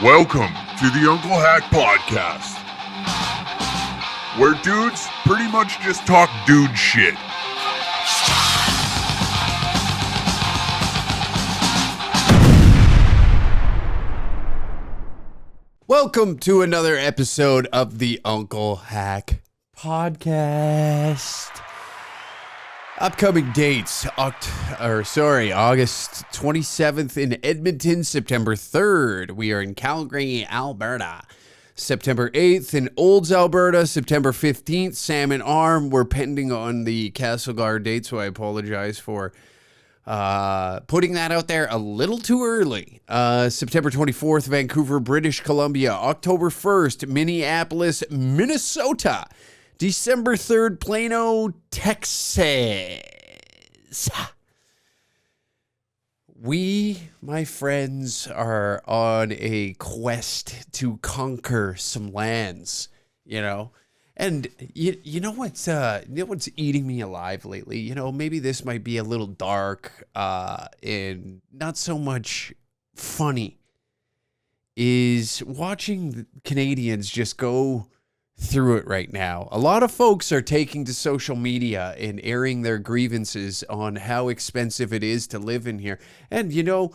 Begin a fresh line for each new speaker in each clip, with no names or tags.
Welcome to the Uncle Hack Podcast, where dudes pretty much just talk dude shit.
Welcome to another episode of the Uncle Hack Podcast. Upcoming dates, August 27th in Edmonton, September 3rd. We are in Calgary, Alberta. September 8th in Olds, Alberta. September 15th, Salmon Arm. We're pending on the Castlegar date, so I apologize for putting that out there a little too early. September 24th, Vancouver, British Columbia. October 1st, Minneapolis, Minnesota. December 3rd, Plano, Texas. We, my friends, are on a quest to conquer some lands, you know? And you know what's eating me alive lately? You know, maybe this might be a little dark and not so much funny, is watching Canadians just go through it right now. A lot of folks are taking to social media and airing their grievances on how expensive it is to live in here. And, you know,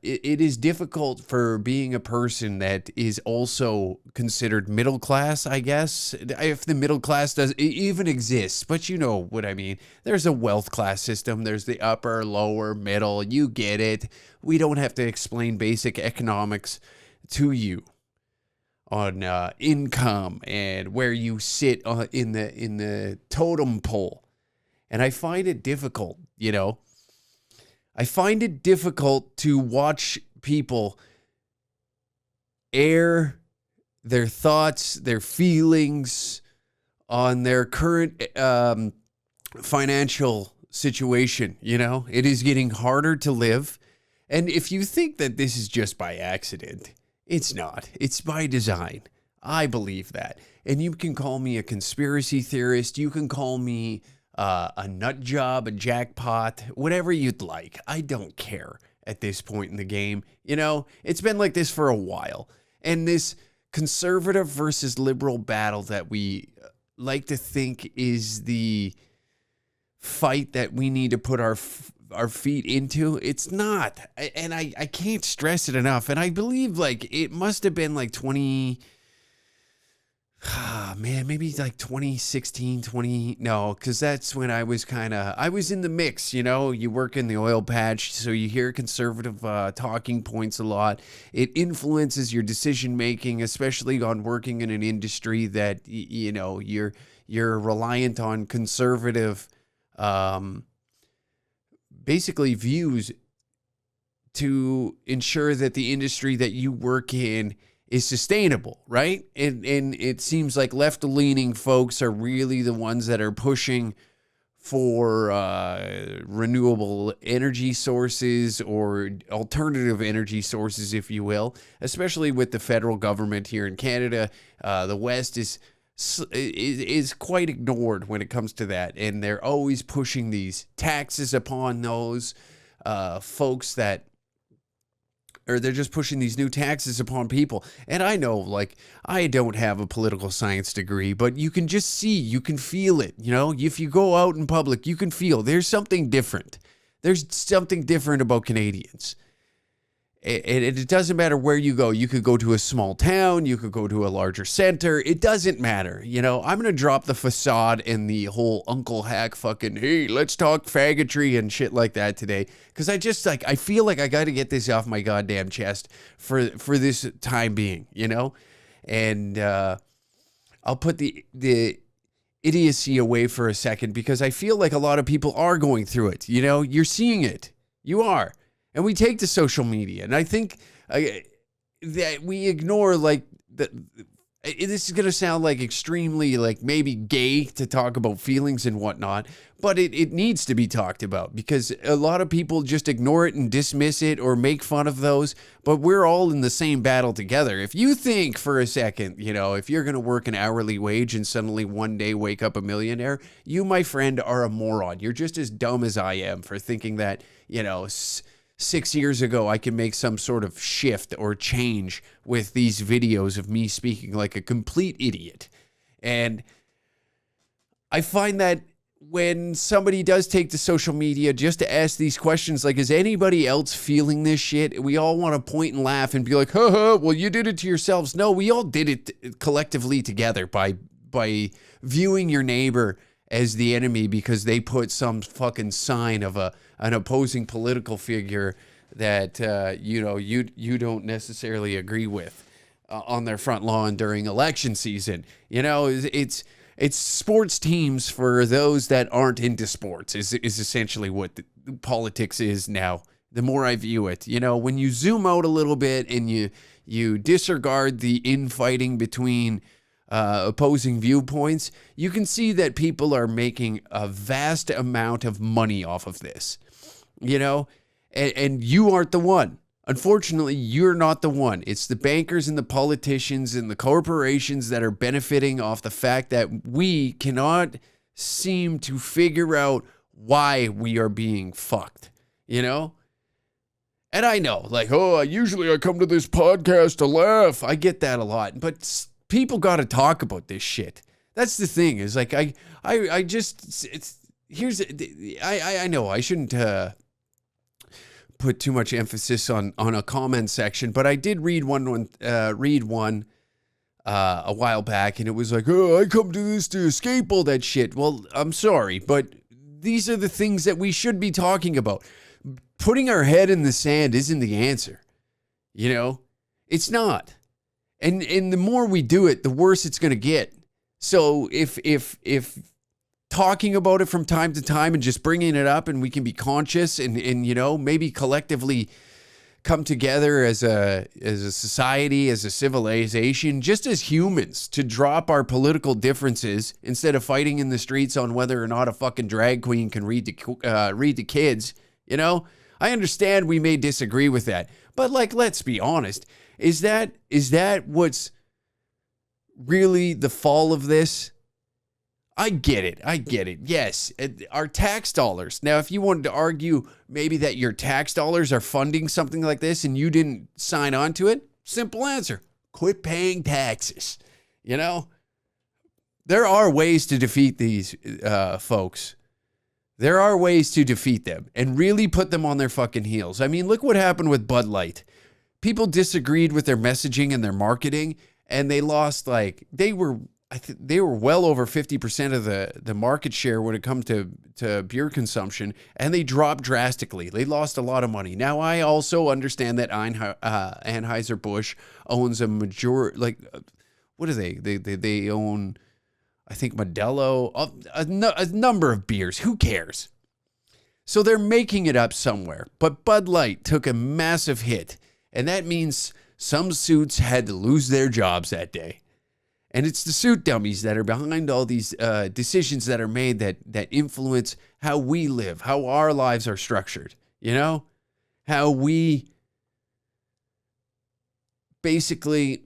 it is difficult for being a person that is also considered middle class, I guess, if the middle class does even exist. But you know what I mean. There's a wealth class system. There's the upper, lower, middle. You get it. We don't have to explain basic economics to you on income and where you sit in the totem pole. And I find it difficult, you know. I find it difficult to watch people air their thoughts, their feelings on their current financial situation, you know. It is getting harder to live. And if you think that this is just by accident, it's not. It's by design. I believe that. And you can call me a conspiracy theorist. You can call me a nut job, a jackpot, whatever you'd like. I don't care at this point in the game. You know, it's been like this for a while. And this conservative versus liberal battle that we like to think is the fight that we need to put our feet into, it's not. And I can't stress it enough. And I believe like it must have been like maybe like 2016, because that's when I was I was in the mix, you know. You work in the oil patch, so you hear conservative talking points a lot. It influences your decision making, especially on working in an industry that, you know, you're reliant on conservative basically views to ensure that the industry that you work in is sustainable, right? And it seems like left-leaning folks are really the ones that are pushing for renewable energy sources or alternative energy sources, if you will, especially with the federal government here in Canada. The West is quite ignored when it comes to that, and they're always pushing these taxes upon those folks that, or they're just pushing these new taxes upon people. And I know, like, I don't have a political science degree, but you can just see, you can feel it, you know. If you go out in public, you can feel there's something different. There's something different about Canadians. And it doesn't matter where you go. You could go to a small town. You could go to a larger center. It doesn't matter. You know, I'm going to drop the facade and the whole Uncle Hack fucking, hey, let's talk faggotry and shit like that today. Because I feel like I got to get this off my goddamn chest for this time being, you know? And I'll put the idiocy away for a second, because I feel like a lot of people are going through it. You know, you're seeing it. You are. And we take to social media, and I think that we ignore, like, this is going to sound like extremely, like, maybe gay to talk about feelings and whatnot, but it needs to be talked about, because a lot of people just ignore it and dismiss it or make fun of those, but we're all in the same battle together. If you think for a second, you know, if you're going to work an hourly wage and suddenly one day wake up a millionaire, you, my friend, are a moron. You're just as dumb as I am for thinking that, you know, 6 years ago I can make some sort of shift or change with these videos of me speaking like a complete idiot. And I find that when somebody does take to social media just to ask these questions, like, is anybody else feeling this shit? We all want to point and laugh and be like, ha, well, you did it to yourselves. No, we all did it collectively together by viewing your neighbor as the enemy because they put some fucking sign of an opposing political figure that you don't necessarily agree with on their front lawn during election season. It's sports teams for those that aren't into sports is essentially what the politics is now. The more I view it, when you zoom out a little bit and you disregard the infighting between opposing viewpoints, you can see that people are making a vast amount of money off of this, and you aren't the one. Unfortunately, you're not the one. It's the bankers and the politicians and the corporations that are benefiting off the fact that we cannot seem to figure out why we are being fucked, And I know, usually I come to this podcast to laugh. I get that a lot, but people got to talk about this shit. That's the thing is I know I shouldn't put too much emphasis on a comment section, but I did read one a while back, and it was like, oh, I come to this to escape all that shit. Well, I'm sorry, but these are the things that we should be talking about. Putting our head in the sand isn't the answer. It's not. And the more we do it, the worse it's going to get. So if talking about it from time to time and just bringing it up, and we can be conscious and maybe collectively come together as a society, as a civilization, just as humans, to drop our political differences instead of fighting in the streets on whether or not a fucking drag queen can read to kids. I understand we may disagree with that, but let's be honest. Is that what's really the fall of this? I get it. Yes, our tax dollars. Now, if you wanted to argue maybe that your tax dollars are funding something like this and you didn't sign on to it, simple answer: quit paying taxes. There are ways to defeat these folks. There are ways to defeat them and really put them on their fucking heels. I mean, look what happened with Bud Light. People disagreed with their messaging and their marketing, and they lost they were well over 50% of the market share when it comes to beer consumption, and they dropped drastically. They lost a lot of money. Now, I also understand that Anheuser-Busch owns a major, what do they? They own, I think, Modelo, a number of beers. Who cares? So they're making it up somewhere. But Bud Light took a massive hit, and that means some suits had to lose their jobs that day. And it's the suit dummies that are behind all these decisions that are made that influence how we live, how our lives are structured, how we basically,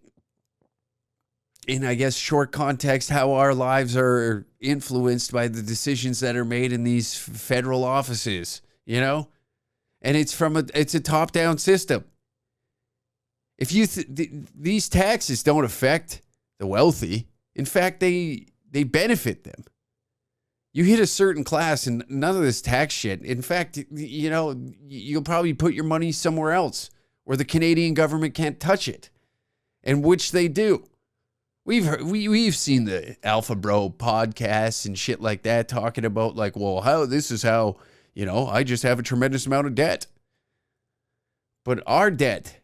in, I guess, short context, how our lives are influenced by the decisions that are made in these federal offices, And it's it's a top-down system. If these taxes don't affect the wealthy, in fact, they benefit them. You hit a certain class and none of this tax shit. In fact, you'll probably put your money somewhere else where the Canadian government can't touch it, and which they do. We've seen the Alpha Bro podcasts and shit like that talking about how I just have a tremendous amount of debt. But our debt,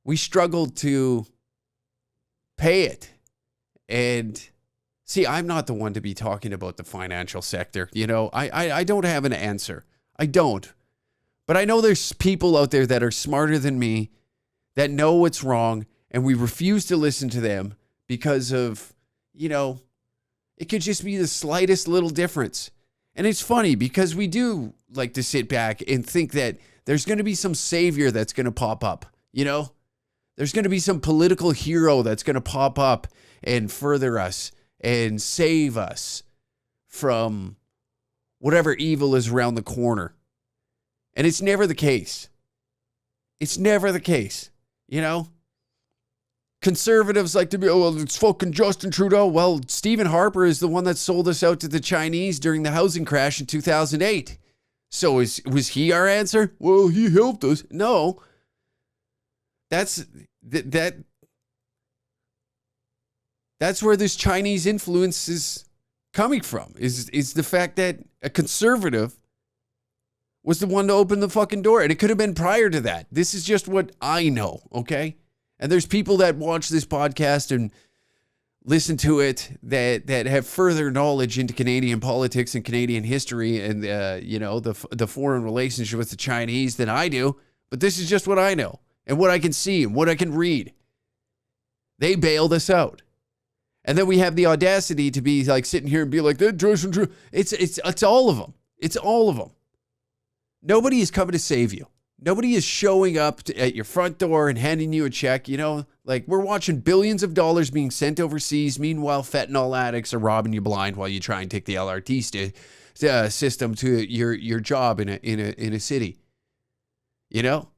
we struggle to pay it. And see, I'm not the one to be talking about the financial sector. I don't have an answer. I don't. But I know there's people out there that are smarter than me, that know what's wrong, and we refuse to listen to them because of, it could just be the slightest little difference. And it's funny because we do like to sit back and think that there's going to be some savior that's going to pop up, There's going to be some political hero that's going to pop up and further us and save us from whatever evil is around the corner. And it's never the case. It's never the case. You know? Conservatives like to be, oh, well, it's fucking Justin Trudeau. Well, Stephen Harper is the one that sold us out to the Chinese during the housing crash in 2008. So was he our answer? Well, he helped us. No. That's where this Chinese influence is coming from, is the fact that a conservative was the one to open the fucking door. And it could have been prior to that. This is just what I know, okay? And there's people that watch this podcast and listen to it that have further knowledge into Canadian politics and Canadian history and, the foreign relationship with the Chinese than I do. But this is just what I know and what I can see and what I can read. They bailed us out. And then we have the audacity to be like sitting here and be like, it's all of them. It's all of them. Nobody is coming to save you. Nobody is showing up at your front door and handing you a check. You know, like we're watching billions of dollars being sent overseas. Meanwhile, fentanyl addicts are robbing you blind while you try and take the LRT system to your job in a city. You know,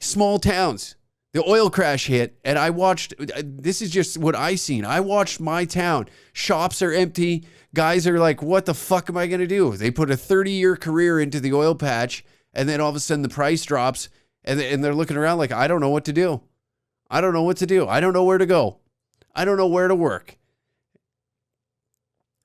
small towns. The oil crash hit, and I watched. This is just what I seen. I watched my town. Shops are empty. Guys are like, "What the fuck am I gonna do?" They put a 30-year career into the oil patch. And then all of a sudden the price drops and they're looking around like, I don't know what to do. I don't know what to do. I don't know where to go. I don't know where to work.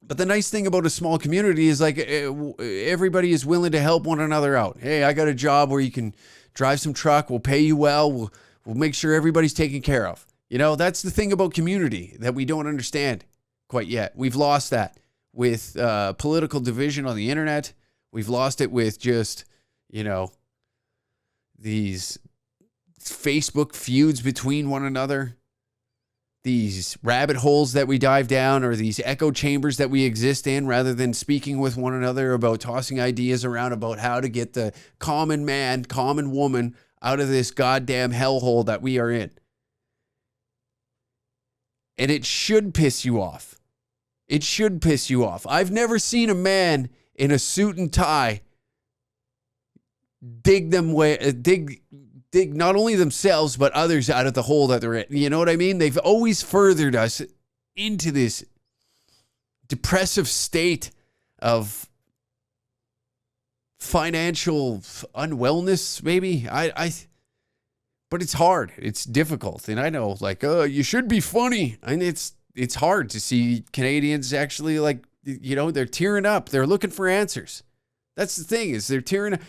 But the nice thing about a small community is like everybody is willing to help one another out. Hey, I got a job where you can drive some truck. We'll pay you well. We'll make sure everybody's taken care of. You know, that's the thing about community that we don't understand quite yet. We've lost that with political division on the internet. We've lost it with just... these Facebook feuds between one another, these rabbit holes that we dive down, or these echo chambers that we exist in rather than speaking with one another about tossing ideas around about how to get the common man, common woman out of this goddamn hellhole that we are in. And it should piss you off. It should piss you off. I've never seen a man in a suit and tie dig not only themselves but others out of the hole that they're in. You know what I mean? They've always furthered us into this depressive state of financial unwellness, maybe. But it's hard. It's difficult. And I know, like, you should be funny. And it's hard to see Canadians actually, like, they're tearing up. They're looking for answers. That's the thing, is they're tearing up.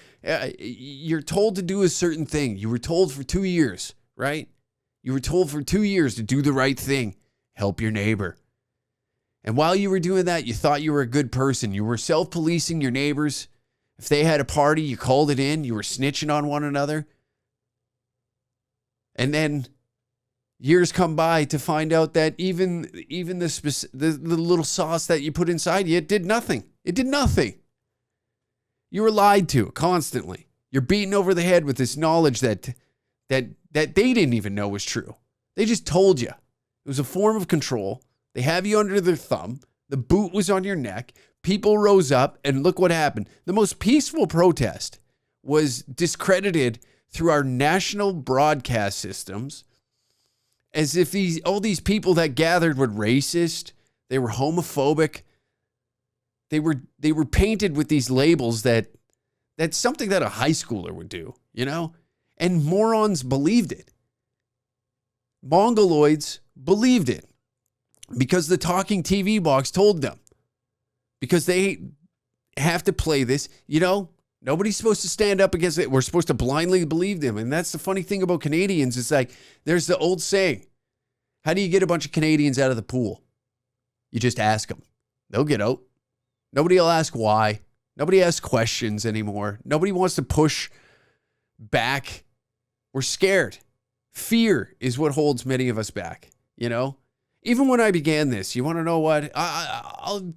You're told to do a certain thing. You were told for 2 years, right? You were told for 2 years to do the right thing. Help your neighbor. And while you were doing that, you thought you were a good person. You were self-policing your neighbors. If they had a party, you called it in. You were snitching on one another. And then years come by to find out that even the little sauce that you put inside you, it did nothing. It did nothing. You were lied to constantly. You're beaten over the head with this knowledge that they didn't even know was true. They just told you. It was a form of control. They have you under their thumb. The boot was on your neck. People rose up, and look what happened. The most peaceful protest was discredited through our national broadcast systems as if all these people that gathered were racist. They were homophobic. They were painted with these labels that's something that a high schooler would do, And morons believed it. Mongoloids believed it because the talking TV box told them. Because they have to play this, Nobody's supposed to stand up against it. We're supposed to blindly believe them. And that's the funny thing about Canadians. It's like, there's the old saying, how do you get a bunch of Canadians out of the pool? You just ask them. They'll get out. Nobody will ask why. Nobody asks questions anymore. Nobody wants to push back. We're scared. Fear is what holds many of us back, Even when I began this, you want to know what? I'll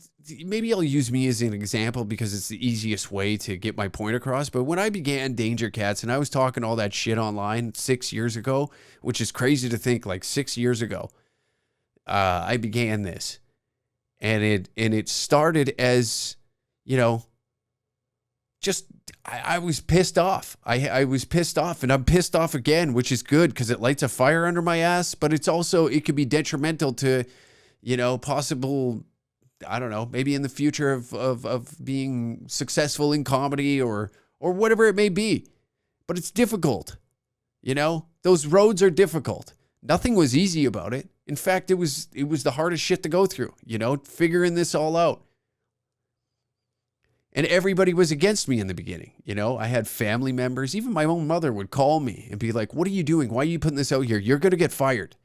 use me as an example because it's the easiest way to get my point across. But when I began Danger Cats and I was talking all that shit online 6 years ago, which is crazy to think, like 6 years ago, I began this. And it started as, I was pissed off. I was pissed off, and I'm pissed off again, which is good because it lights a fire under my ass, but it's also, it could be detrimental to, possible, I don't know, maybe in the future of being successful in comedy or whatever it may be. But it's difficult. Those roads are difficult. Nothing was easy about it. In fact, it was the hardest shit to go through, figuring this all out. And everybody was against me in the beginning. I had family members, even my own mother would call me and be like, what are you doing? Why are you putting this out here? You're going to get fired,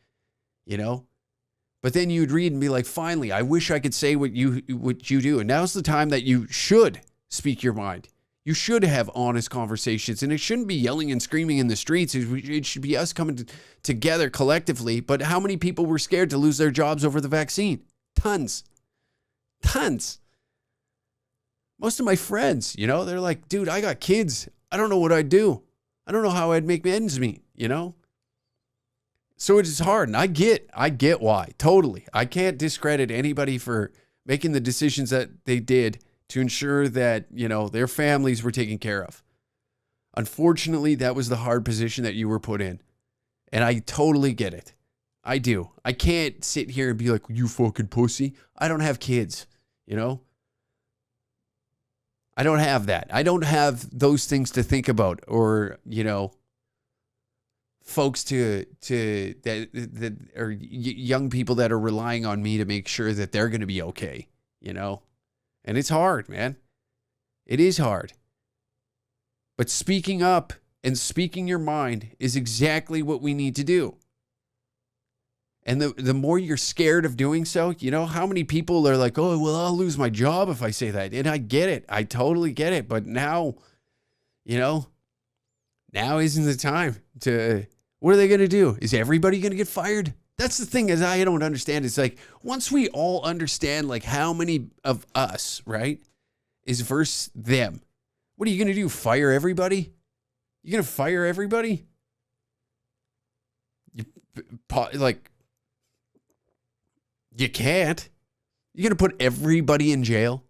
But then you'd read and be like, finally, I wish I could say what you do. And now's the time that you should speak your mind. You should have honest conversations, and it shouldn't be yelling and screaming in the streets. It should be us coming together collectively. But how many people were scared to lose their jobs over the vaccine? Tons. Most of my friends, they're like, dude, I got kids. I don't know what I'd do. I don't know how I'd make ends meet, So it is hard, and I get why, totally. I can't discredit anybody for making the decisions that they did to ensure that, their families were taken care of. Unfortunately, that was the hard position that you were put in. And I totally get it. I do. I can't sit here and be like, you fucking pussy. I don't have kids, I don't have that. I don't have those things to think about, or, folks that or young people that are relying on me to make sure that they're going to be okay, And it's hard, man. It is hard. But speaking up and speaking your mind is exactly what we need to do. And the more you're scared of doing so, how many people are like, oh, well, I'll lose my job if I say that. And I get it. I totally get it. But now, now isn't the time to, what are they going to do? Is everybody going to get fired? That's the thing, is I don't understand. It's like, once we all understand, like, how many of us, right, is versus them, what are you going to do? Fire everybody? You going to fire everybody? You can't. You're going to put everybody in jail?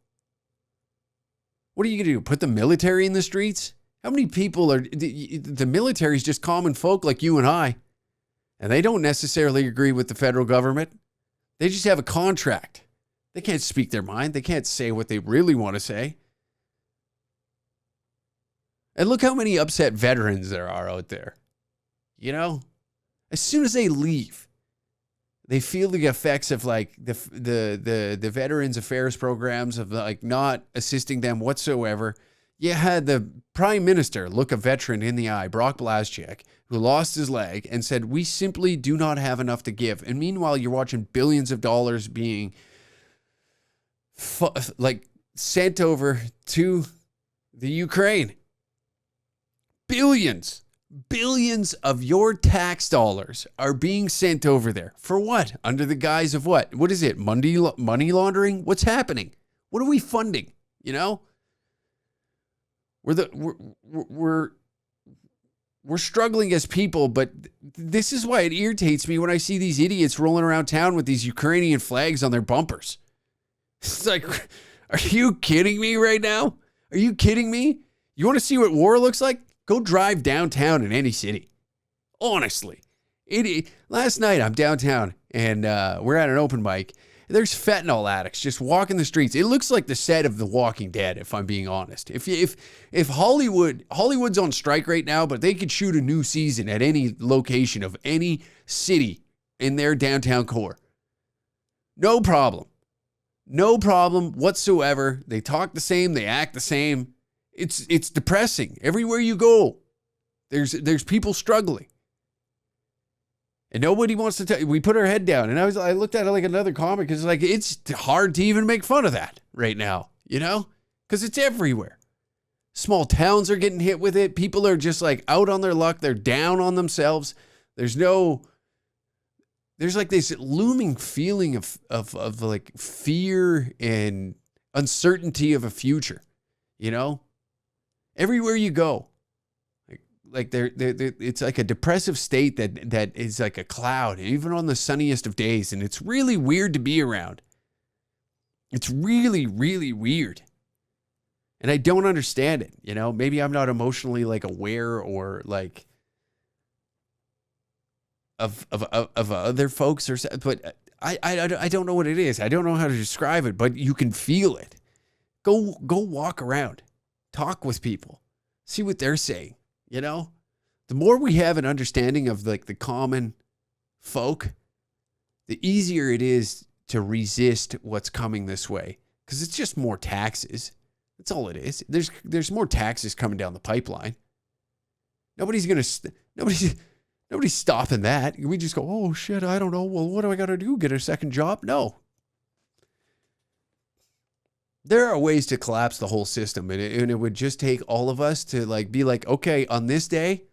What are you going to do? Put the military in the streets? How many people are... The military is just common folk like you and I. And they don't necessarily agree with the federal government. They just have a contract. They can't speak their mind. They can't say what they really want to say. And look how many upset veterans there are out there. As soon as they leave, they feel the effects of like the Veterans Affairs programs of like not assisting them whatsoever. You had the Prime Minister look a veteran in the eye, Brock Blazchuk, who lost his leg, and said, we simply do not have enough to give. And meanwhile, you're watching billions of dollars being sent over to the Ukraine. Billions of your tax dollars are being sent over there. For what? Under the guise of what? What is it? Money laundering? What's happening? What are we funding? We're struggling as people, but this is why it irritates me when I see these idiots rolling around town with these Ukrainian flags on their bumpers. It's like, are you kidding me right now? Are you kidding me? You want to see what war looks like? Go drive downtown in any city. Honestly. Last night I'm downtown and we're at an open mic. There's fentanyl addicts just walking the streets. It looks like the set of The Walking Dead, if I'm being honest. If Hollywood's on strike right now, but they could shoot a new season at any location of any city in their downtown core. No problem. No problem whatsoever. They talk the same. They act the same. It's depressing. Everywhere you go, there's people struggling. And nobody wants to tell you. We put our head down. And I looked at it like another comic. It's like, it's hard to even make fun of that right now, because it's everywhere. Small towns are getting hit with it. People are just like out on their luck. They're down on themselves. There's like this looming feeling of like fear and uncertainty of a future, everywhere you go. Like it's like a depressive state that is like a cloud, even on the sunniest of days. And it's really weird to be around. It's really, really weird. And I don't understand it, you know? Maybe I'm not emotionally like aware or like of other folks or, but I don't know what it is. I don't know how to describe it, but you can feel it. Go walk around, talk with people, see what they're saying. You know, the more we have an understanding of like the common folk, the easier it is to resist what's coming this way. Because it's just more taxes. That's all it is. There's more taxes coming down the pipeline. Nobody's stopping that. We just go, oh shit, I don't know. Well, what do I got to do? Get a second job? No. There are ways to collapse the whole system, and it would just take all of us to like be like, okay, on this day,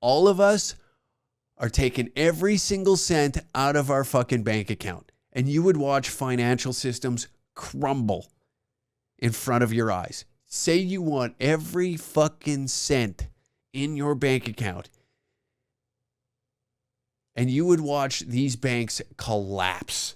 all of us are taking every single cent out of our fucking bank account, and you would watch financial systems crumble in front of your eyes. Say you want every fucking cent in your bank account, and you would watch these banks collapse.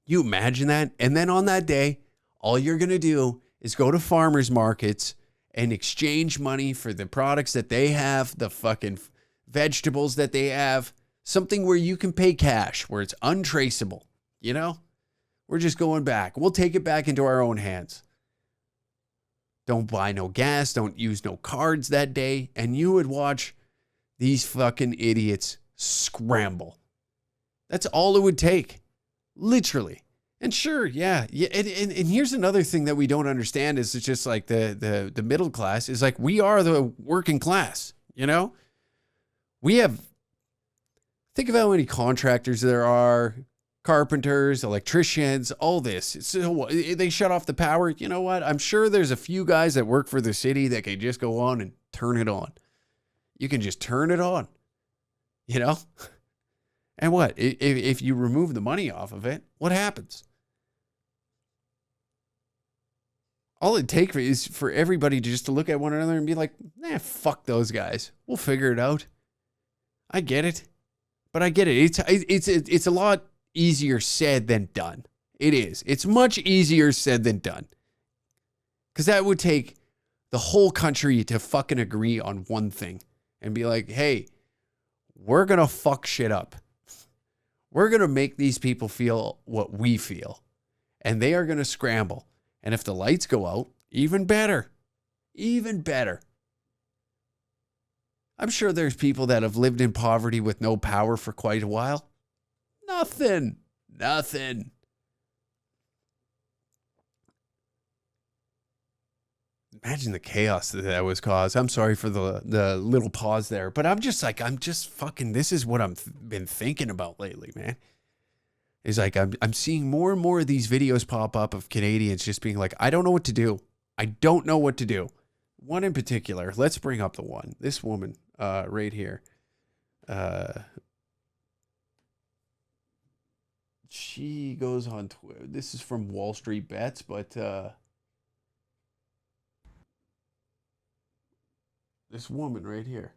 You imagine that? And then on that day, all you're going to do is go to farmers markets and exchange money for the products that they have, the fucking vegetables that they have, something where you can pay cash, where it's untraceable. You know, we're just going back. We'll take it back into our own hands. Don't buy no gas. Don't use no cards that day. And you would watch these fucking idiots scramble. That's all it would take. Literally. And sure, yeah. And here's another thing that we don't understand is it's just like the middle class is like, we are the working class, you know? Think of how many contractors there are, carpenters, electricians, all this. So they shut off the power. You know what? I'm sure there's a few guys that work for the city that can just go on and turn it on. You can just turn it on, you know? And what? If you remove the money off of it, what happens? All it takes is for everybody just to look at one another and be like, nah, fuck those guys. We'll figure it out. I get it. But I get it. It's a lot easier said than done. It is. It's much easier said than done. Because that would take the whole country to fucking agree on one thing and be like, hey, we're going to fuck shit up. We're going to make these people feel what we feel. And they are going to scramble. And if the lights go out, even better. Even better. I'm sure there's people that have lived in poverty with no power for quite a while. Nothing. Imagine the chaos that was caused. I'm sorry for the little pause there, but I'm just fucking, this is what I've been thinking about lately, man. It's like I'm seeing more and more of these videos pop up of Canadians just being like, I don't know what to do. I don't know what to do. One in particular, let's bring up the one. This woman right here. She goes on Twitter. This is from Wall Street Bets, but this woman right here.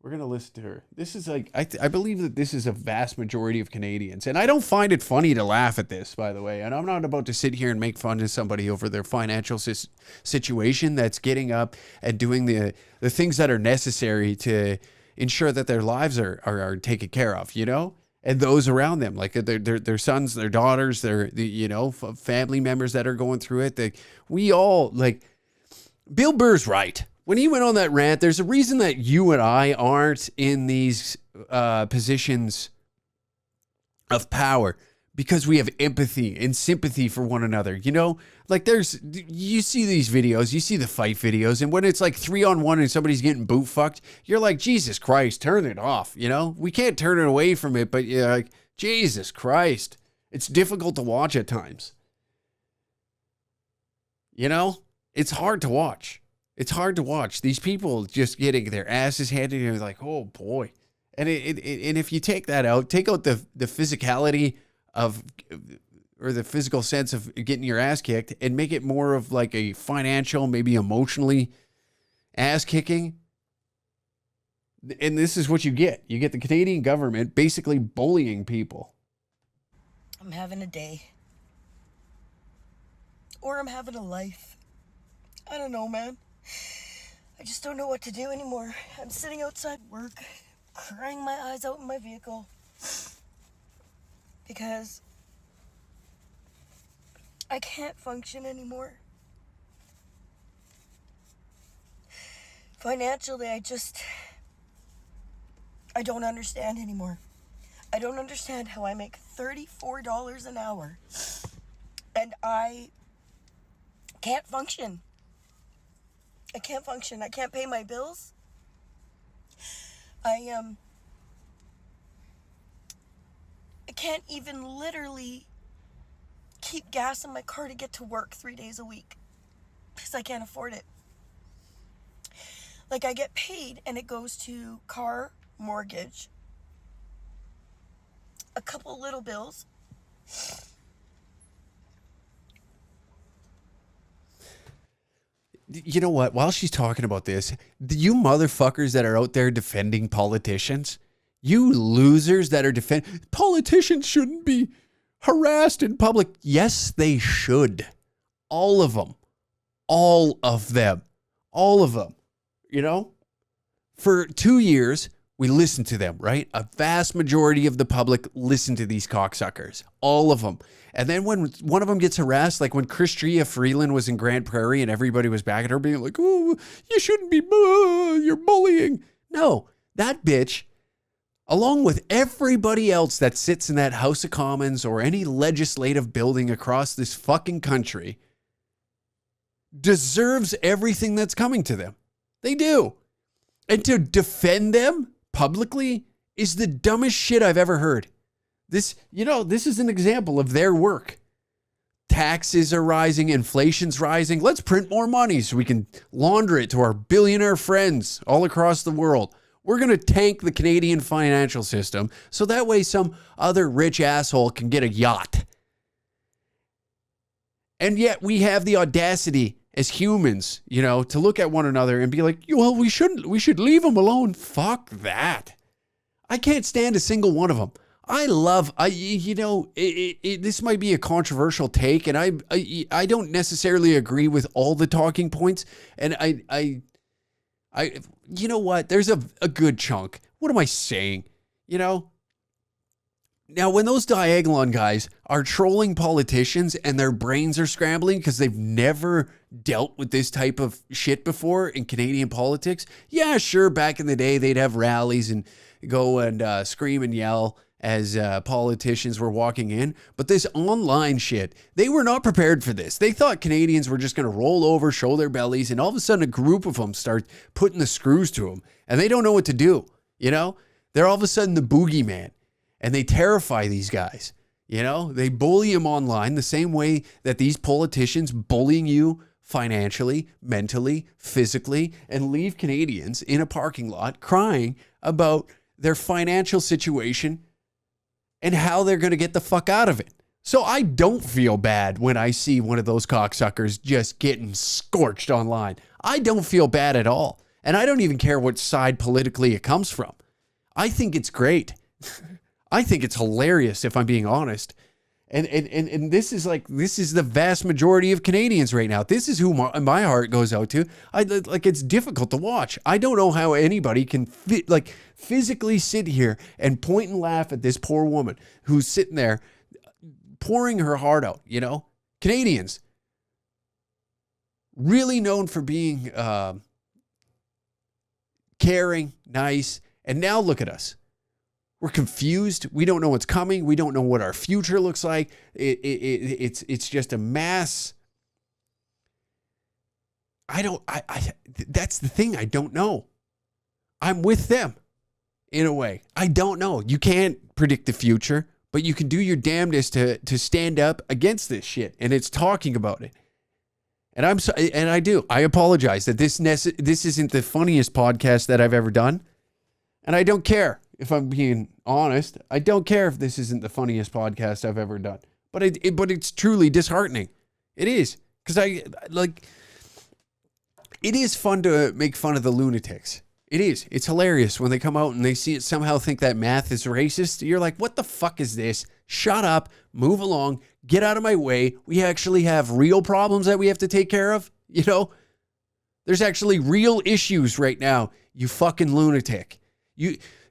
We're going to listen to her. This is like, I believe that this is a vast majority of Canadians. And I don't find it funny to laugh at this, by the way. And I'm not about to sit here and make fun of somebody over their financial situation that's getting up and doing the things that are necessary to ensure that their lives are taken care of, you know? And those around them, like their sons, their daughters, family members that are going through it. We all, like, Bill Burr's right. When he went on that rant, there's a reason that you and I aren't in these positions of power, because we have empathy and sympathy for one another. You know, like you see these videos, you see the fight videos, and when it's like 3-on-1 and somebody's getting boot fucked, you're like, Jesus Christ, turn it off. You know, we can't turn it away from it, but you're like, Jesus Christ, it's difficult to watch at times. You know, it's hard to watch. It's hard to watch these people just getting their asses handed, and you're like, oh boy. And and if you take out the physicality of, or the physical sense of getting your ass kicked, and make it more of like a financial, maybe emotionally ass kicking. And this is what you get. You get the Canadian government basically bullying people.
I'm having a day. Or I'm having a life. I don't know, man. I just don't know what to do anymore. I'm sitting outside work, crying my eyes out in my vehicle. Because I can't function anymore. Financially, I don't understand anymore. I don't understand how I make $34 an hour and I can't function. I can't function. I can't pay my bills. I can't even literally keep gas in my car to get to work 3 days a week because I can't afford it. Like, I get paid and it goes to car, mortgage, a couple little bills.
You know what? While she's talking about this, you motherfuckers that are out there defending politicians, you losers that are politicians shouldn't be harassed in public. Yes, they should. All of them. All of them. All of them. You know? For 2 years, we listened to them, right? A vast majority of the public listened to these cocksuckers. All of them. And then when one of them gets harassed, like when Christia Freeland was in Grand Prairie and everybody was back at her being like, oh, you shouldn't be, you're bullying. No, that bitch, along with everybody else that sits in that House of Commons or any legislative building across this fucking country, deserves everything that's coming to them. They do. And to defend them publicly is the dumbest shit I've ever heard. This is an example of their work. Taxes are rising, inflation's rising. Let's print more money so we can launder it to our billionaire friends all across the world. We're going to tank the Canadian financial system so that way some other rich asshole can get a yacht. And yet we have the audacity as humans, to look at one another and be like, well, we should leave them alone. Fuck that. I can't stand a single one of them. This might be a controversial take, and I don't necessarily agree with all the talking points. And I you know what? There's a good chunk. What am I saying? Now, when those Diagolon guys are trolling politicians and their brains are scrambling because they've never dealt with this type of shit before in Canadian politics, yeah, sure, back in the day, they'd have rallies and go and scream and yell as politicians were walking in. But this online shit, they were not prepared for this. They thought Canadians were just going to roll over, show their bellies, and all of a sudden a group of them start putting the screws to them, and they don't know what to do, They're all of a sudden the boogeyman. And they terrify these guys, They bully them online the same way that these politicians bullying you financially, mentally, physically, and leave Canadians in a parking lot crying about their financial situation and how they're going to get the fuck out of it. So I don't feel bad when I see one of those cocksuckers just getting scorched online. I don't feel bad at all. And I don't even care what side politically it comes from. I think it's great. I think it's hilarious, if I'm being honest. And this is the vast majority of Canadians right now. This is who my heart goes out to. It's difficult to watch. I don't know how anybody can physically sit here and point and laugh at this poor woman who's sitting there pouring her heart out, Canadians, really known for being caring, nice, and now look at us. We're confused. We don't know what's coming. We don't know what our future looks like. It's just a mass. That's the thing. I don't know. I'm with them in a way. I don't know. You can't predict the future, but you can do your damnedest to stand up against this shit. And it's talking about it. And I apologize that this isn't the funniest podcast that I've ever done. And I don't care. If I'm being honest, I don't care if this isn't the funniest podcast I've ever done. But it's truly disheartening. It is. Because it is fun to make fun of the lunatics. It is. It's hilarious when they come out and they somehow think that math is racist. You're like, what the fuck is this? Shut up. Move along. Get out of my way. We actually have real problems that we have to take care of. There's actually real issues right now, you fucking lunatic.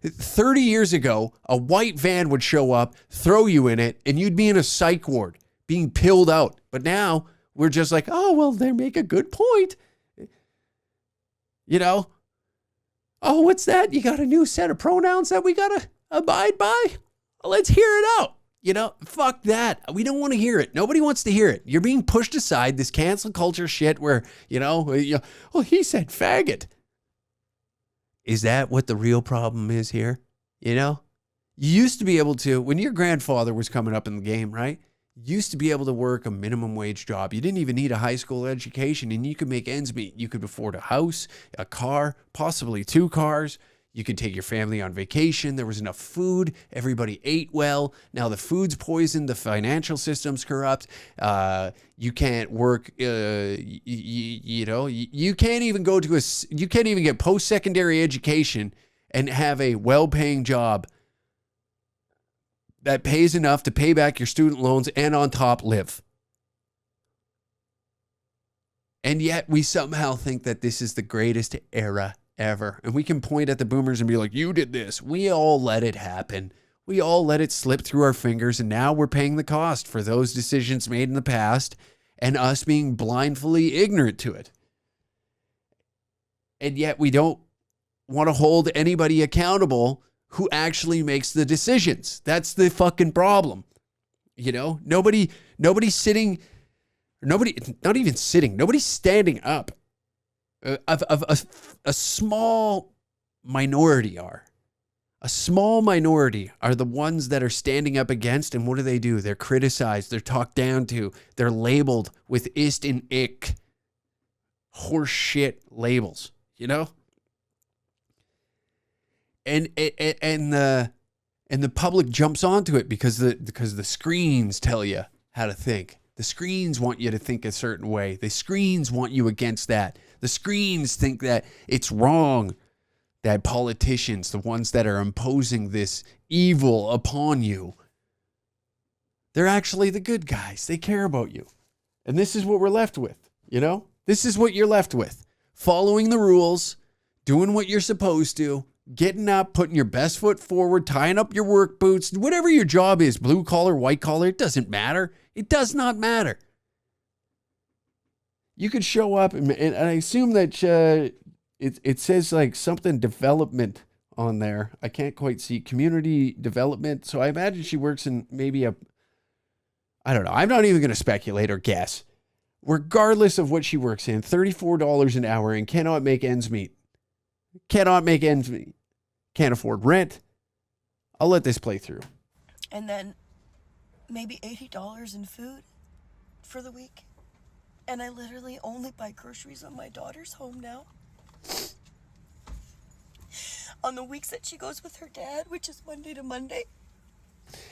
30 years ago, a white van would show up, throw you in it, and you'd be in a psych ward being pilled out. But now we're just like, oh, well, they make a good point. You know? Oh, what's that? You got a new set of pronouns that we got to abide by? Let's hear it out. You know, fuck that. We don't want to hear it. Nobody wants to hear it. You're being pushed aside, this cancel culture shit where, oh, he said faggot. Is that what the real problem is here? You know? You used to be able to, when your grandfather was coming up in the game, right? You used to be able to work a minimum wage job. You didn't even need a high school education, and you could make ends meet. You could afford a house, a car, possibly 2 cars. You could take your family on vacation. There was enough food. Everybody ate well. Now the food's poisoned. The financial system's corrupt. You can't work. You can't even go to you can't even get post-secondary education and have a well-paying job that pays enough to pay back your student loans and on top live. And yet we somehow think that this is the greatest era ever. And we can point at the boomers and be like, you did this. We all let it happen. We all let it slip through our fingers. And now we're paying the cost for those decisions made in the past and us being blindly ignorant to it. And yet we don't want to hold anybody accountable who actually makes the decisions. That's the fucking problem. You know, nobody's standing up. A small minority are. A small minority are the ones that are standing up against, and what do? They're criticized, they're talked down to, they're labeled with ist and ick. Horse shit labels, you know? And the public jumps onto it because the screens tell you how to think. The screens want you to think a certain way. The screens want you against that. The screens think that it's wrong that politicians, the ones that are imposing this evil upon you, they're actually the good guys. They care about you. And this is what we're left with, you know? This is what you're left with. Following the rules, doing what you're supposed to, getting up, putting your best foot forward, tying up your work boots, whatever your job is, blue collar, white collar, it doesn't matter. It does not matter. You could show up, and I assume that it says like something development on there. I can't quite see community development. So I imagine she works in maybe I don't know. I'm not even going to speculate or guess. Regardless of what she works in, $34 an hour and cannot make ends meet. Cannot make ends meet. Can't afford rent. I'll let this play through.
And then maybe $80 in food for the week. And I literally only buy groceries on my daughter's home now. On the weeks that she goes with her dad, which is Monday to Monday.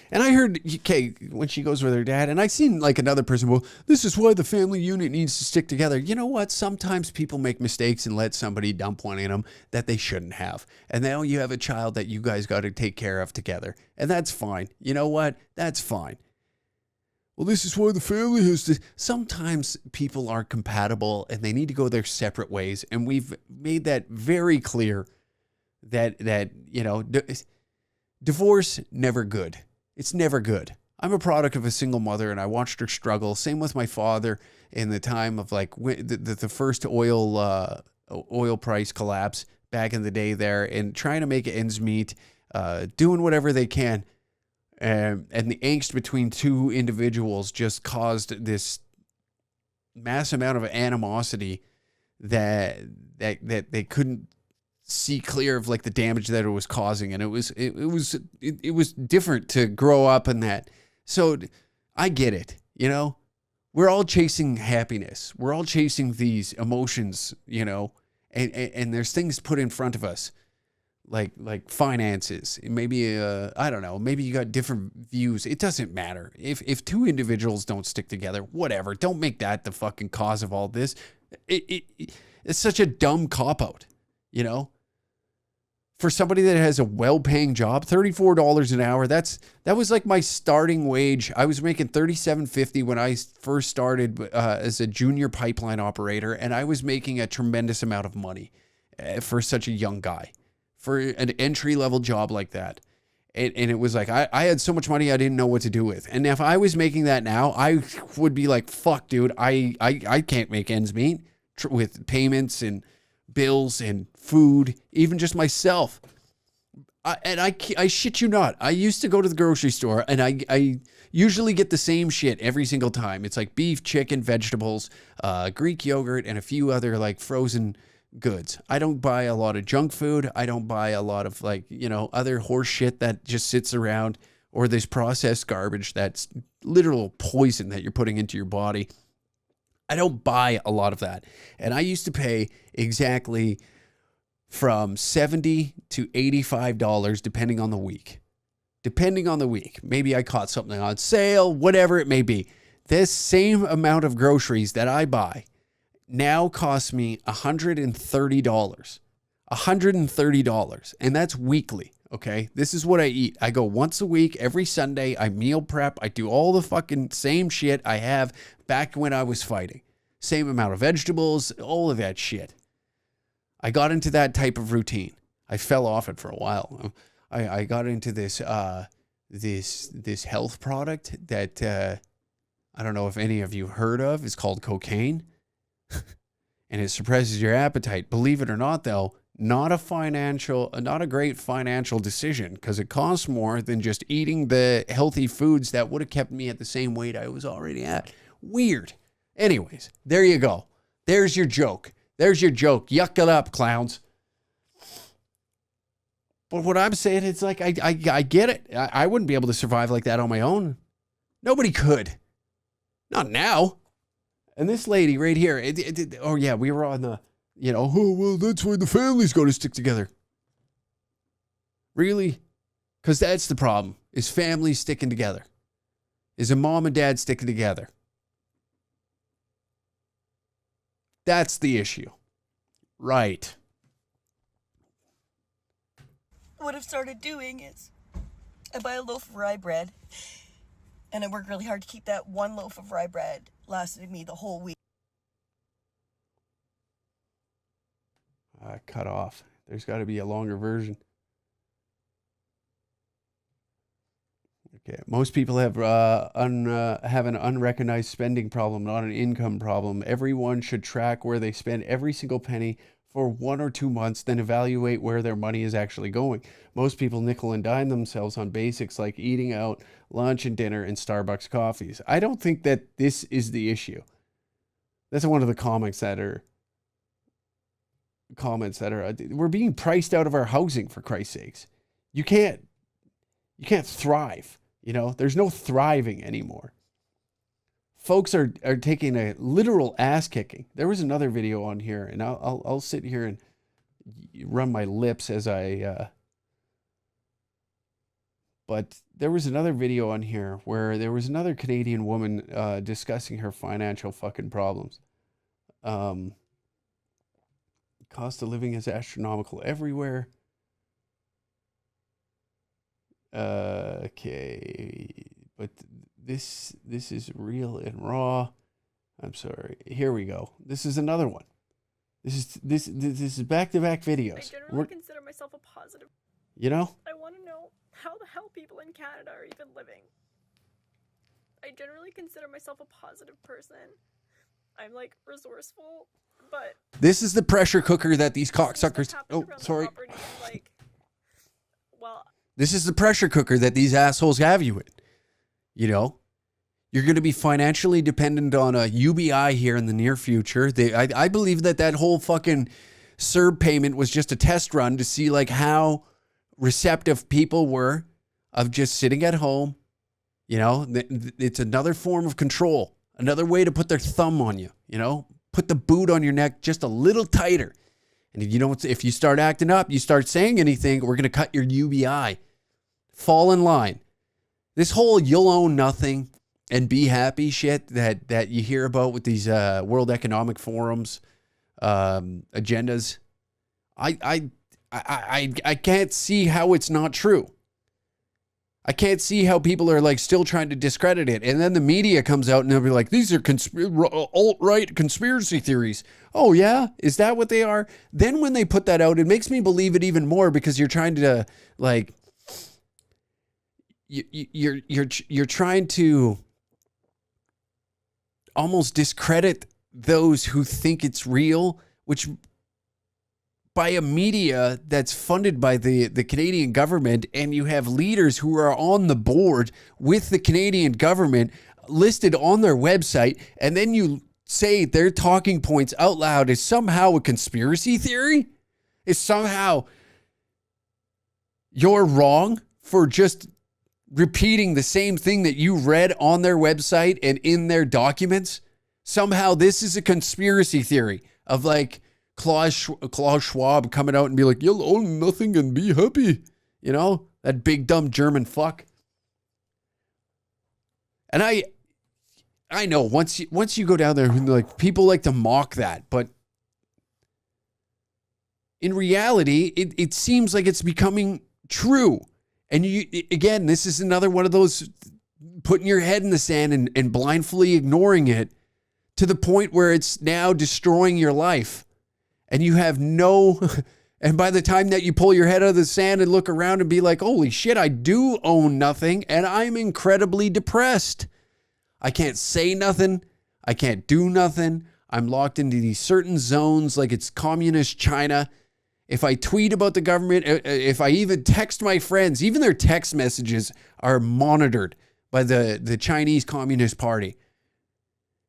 And I heard, okay, when she goes with her dad, and I seen like another person, well, this is why the family unit needs to stick together. You know what? Sometimes people make mistakes and let somebody dump one in them that they shouldn't have. And now you have a child that you guys got to take care of together. And that's fine. You know what? That's fine. Well, this is why the family has to. Sometimes people aren't compatible and they need to go their separate ways. And we've made that very clear that divorce, never good. It's never good. I'm a product of a single mother and I watched her struggle. Same with my father in the time of like the first oil price collapse back in the day there, and trying to make ends meet, doing whatever they can. And the angst between two individuals just caused this mass amount of animosity that they couldn't see clear of like the damage that it was causing. And it was different to grow up in that. So I get it. You know, we're all chasing happiness. We're all chasing these emotions, you know, and there's things put in front of us. Like finances, maybe I don't know, maybe you got different views. It doesn't matter. If two individuals don't stick together, whatever. Don't make that the fucking cause of all this. It's such a dumb cop out, you know. for somebody that has a well-paying job, $34 an hour, that was like my starting wage. I was making $37.50 when I first started as a junior pipeline operator, and I was making a tremendous amount of money for such a young guy, for an entry-level job like that. And it was like, I had so much money I didn't know what to do with. And if I was making that now, I would be like, fuck, dude, I can't make ends meet with payments and bills and food, even just myself. I shit you not. I used to go to the grocery store, and I usually get the same shit every single time. It's like beef, chicken, vegetables, Greek yogurt, and a few other like frozen goods. I don't buy a lot of junk food. I don't buy a lot of like, other horse shit that just sits around, or this processed garbage that's literal poison that you're putting into your body. I don't buy a lot of that. And I used to pay exactly from $70 to $85 depending on the week. Depending on the week. Maybe I caught something on sale, whatever it may be. This same amount of groceries that I buy now costs me $130. $130. And that's weekly. Okay. This is what I eat. I go once a week, every Sunday. I meal prep. I do all the fucking same shit I have back when I was fighting. Same amount of vegetables, all of that shit. I got into that type of routine. I fell off it for a while. I got into this this health product that I don't know if any of you heard of. It's called cocaine. And it suppresses your appetite. Believe it or not, though, not a great financial decision, because it costs more than just eating the healthy foods that would have kept me at the same weight I was already at. Weird. Anyways, there you go. There's your joke. There's your joke. Yuck it up, clowns. But what I'm saying, it's like, I get it. I wouldn't be able to survive like that on my own. Nobody could. Not now. And this lady right here, oh yeah, we were on the, oh, well, that's why the family's got to stick together. Really? Because that's the problem, is families sticking together. Is a mom and dad sticking together. That's the issue. Right.
What I've started doing is I buy a loaf of rye bread, and I work really hard to keep that one loaf of rye bread lasting me the whole week.
Cut off. There's got to be a longer version. Okay. Most people have an unrecognized spending problem, not an income problem. Everyone should track where they spend every single penny for 1 or 2 months, then evaluate where their money is actually going. Most people nickel and dime themselves on basics like eating out, lunch and dinner, and Starbucks coffees. I don't think that this is the issue. That's one of the comments that are, we're being priced out of our housing, for Christ's sakes. You can't thrive. There's no thriving anymore. Folks are taking a literal ass kicking. There was another video on here, and I'll sit here and run my lips as but there was another video on here where there was another Canadian woman discussing her financial fucking problems. Cost of living is astronomical everywhere. Okay, but this is real and raw. I'm sorry. Here we go. This is another one. This is back-to-back videos.
I generally consider myself a positive.
I
want to know how the hell people in Canada are even living. I generally consider myself a positive person. I'm like resourceful, but
this is the pressure cooker that these cocksuckers. Oh, sorry. This is the pressure cooker that these assholes have you in. You're going to be financially dependent on a UBI here in the near future. I believe that whole fucking CERB payment was just a test run to see like how receptive people were of just sitting at home. It's another form of control, another way to put their thumb on you, put the boot on your neck just a little tighter. And if you start acting up, you start saying anything, we're going to cut your UBI. Fall in line. This whole you'll own nothing and be happy shit that you hear about with these World Economic Forums agendas. I I can't see how it's not true. I can't see how people are like still trying to discredit it. And then the media comes out and they'll be like, these are alt-right conspiracy theories. Oh, yeah? Is that what they are? Then when they put that out, it makes me believe it even more because you're trying to like, you're trying to almost discredit those who think it's real, which by a media that's funded by the Canadian government, and you have leaders who are on the board with the Canadian government listed on their website, and then you say their talking points out loud is somehow a conspiracy theory? Is somehow you're wrong for just repeating the same thing that you read on their website and in their documents? Somehow this is a conspiracy theory of like Klaus Schwab coming out and be like, you'll own nothing and be happy. You know, that big dumb German fuck. And I know once you go down there, like people like to mock that, but in reality, it seems like it's becoming true. And you, again, this is another one of those putting your head in the sand and blindly ignoring it to the point where it's now destroying your life. And you have no, and by the time that you pull your head out of the sand and look around and be like, holy shit, I do own nothing and I'm incredibly depressed. I can't say nothing. I can't do nothing. I'm locked into these certain zones like it's communist China. If I tweet about the government, if I even text my friends, even their text messages are monitored by the Chinese Communist Party.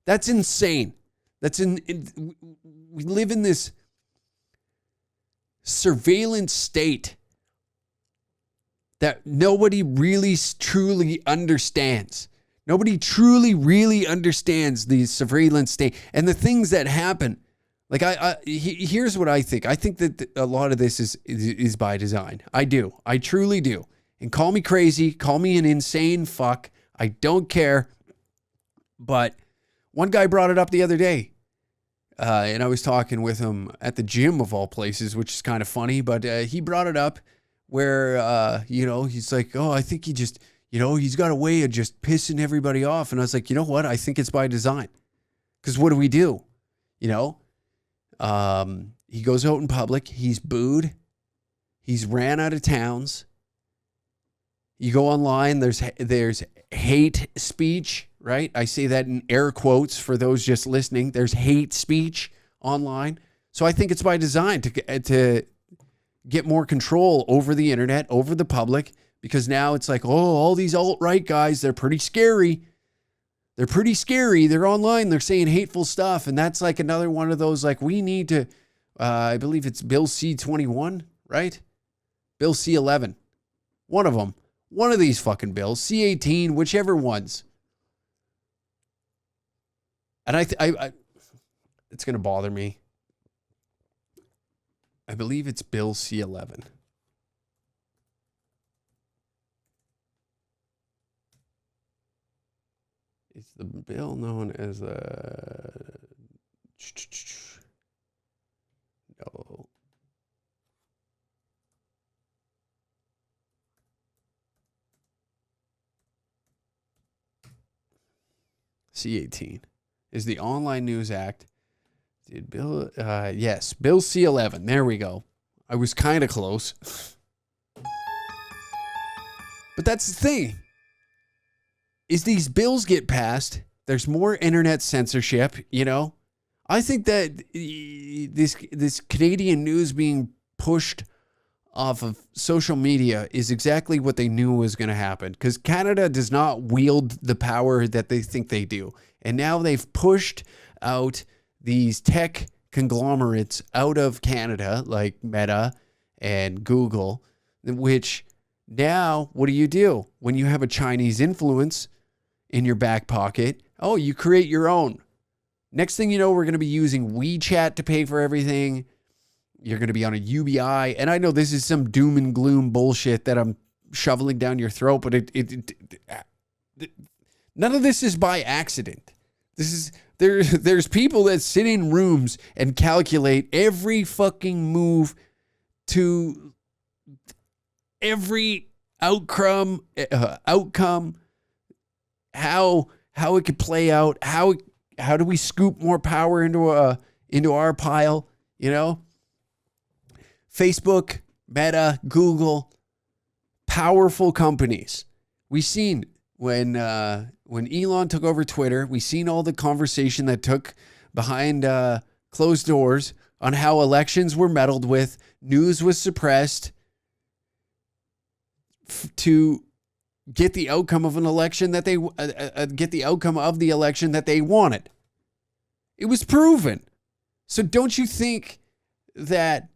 That's insane. We live in this surveillance state that nobody really truly understands. Nobody truly really understands the surveillance state and the things that happen. Like here's what I think. I think that a lot of this is by design. I do. I truly do. And call me crazy, call me an insane fuck. I don't care. But one guy brought it up the other day. And I was talking with him at the gym of all places, which is kind of funny, but he brought it up where, he's like, oh, I think he just, he's got a way of just pissing everybody off. And I was like, you know what? I think it's by design. Because what do? He goes out in public. He's booed. He's ran out of towns. You go online, there's hate speech, right? I say that in air quotes for those just listening. There's hate speech online. So I think it's by design to get more control over the internet, over the public, because now it's like, oh, all these alt-right guys, they're pretty scary. They're pretty scary. They're online. They're saying hateful stuff. And that's like another one of those, like, we need to, I believe it's Bill C-21, right? Bill C-11. One of them. One of these fucking bills. C-18, whichever ones. And I it's going to bother me. I believe it's Bill C-11. It's the bill known as no. C-18 is the Online News Act. Did Bill? Yes, Bill C-11. There we go. I was kind of close. But that's the thing. Is these bills get passed, there's more internet censorship, I think that this Canadian news being pushed off of social media is exactly what they knew was going to happen, because Canada does not wield the power that they think they do. And now they've pushed out these tech conglomerates out of Canada, like Meta and Google, which now what do? When you have a Chinese influence in your back pocket, oh, you create your own. Next thing you know, we're going to be using WeChat to pay for everything. You're going to be on a UBI. And I know this is some doom and gloom bullshit that I'm shoveling down your throat, but none of this is by accident. There's people that sit in rooms and calculate every fucking move to every outcome, how it could play out, how do we scoop more power into our pile, you know? Facebook, Meta, Google, powerful companies. We seen when Elon took over Twitter, we seen all the conversation that took behind closed doors on how elections were meddled with, news was suppressed to get the outcome of an election that they get the outcome of the election that they wanted. It was proven. So don't you think that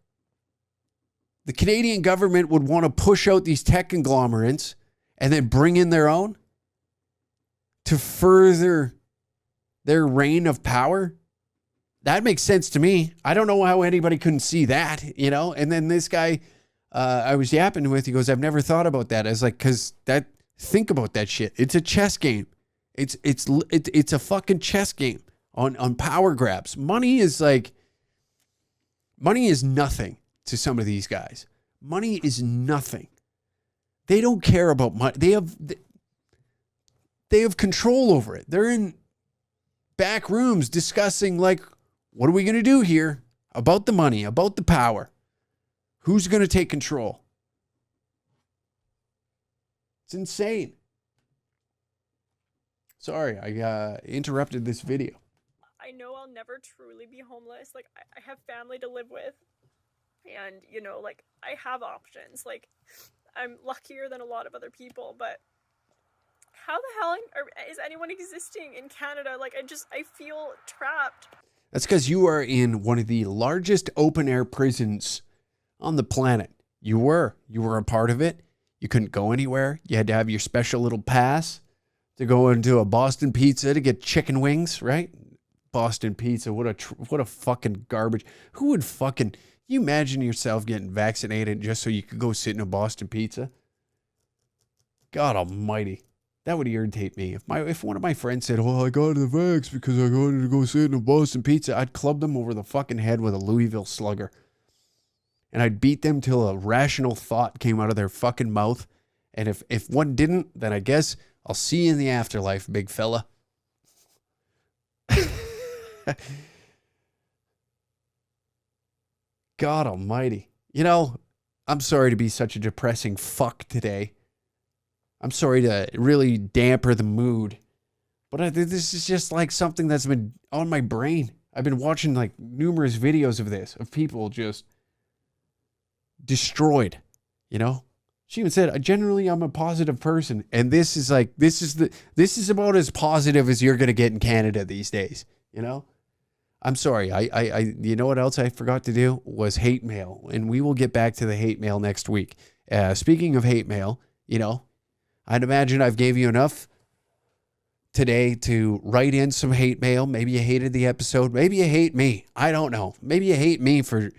the Canadian government would want to push out these tech conglomerates and then bring in their own to further their reign of power? That makes sense to me. I don't know how anybody couldn't see that, you know? And then this guy I was yapping with, he goes, I've never thought about that. I was like, think about that shit. It's a chess game. It's a fucking chess game on power grabs. Money is nothing to some of these guys. Money is nothing. They don't care about money. They have control over it. They're in back rooms discussing, like, what are we going to do here about the money, about the power? Who's going to take control? It's insane. Sorry, I interrupted this video.
I know I'll never truly be homeless. Like, I have family to live with. And, you know, like, I have options. Like, I'm luckier than a lot of other people, but how the hell is anyone existing in Canada? Like, I feel trapped.
That's because you are in one of the largest open-air prisons on the planet. You were a part of it. You couldn't go anywhere. You had to have your special little pass to go into a Boston Pizza to get chicken wings, right? Boston Pizza, what a fucking garbage. Who would fucking... You imagine yourself getting vaccinated just so you could go sit in a Boston Pizza? God almighty. That would irritate me. If one of my friends said, oh, I got the vax because I wanted to go sit in a Boston Pizza, I'd club them over the fucking head with a Louisville Slugger. And I'd beat them till a rational thought came out of their fucking mouth. And if one didn't, then I guess I'll see you in the afterlife, big fella. God almighty. You know, I'm sorry to be such a depressing fuck today. I'm sorry to really damper the mood. But this is just like something that's been on my brain. I've been watching like numerous videos of this, of people just destroyed, you know? She even said, generally I'm a positive person. And this is about as positive as you're going to get in Canada these days, you know? I'm sorry. I you know what else I forgot to do was hate mail, and we will get back to the hate mail next week. Speaking of hate mail, you know, I'd imagine I've gave you enough today to write in some hate mail. Maybe you hated the episode. Maybe you hate me. I don't know. Maybe you hate me for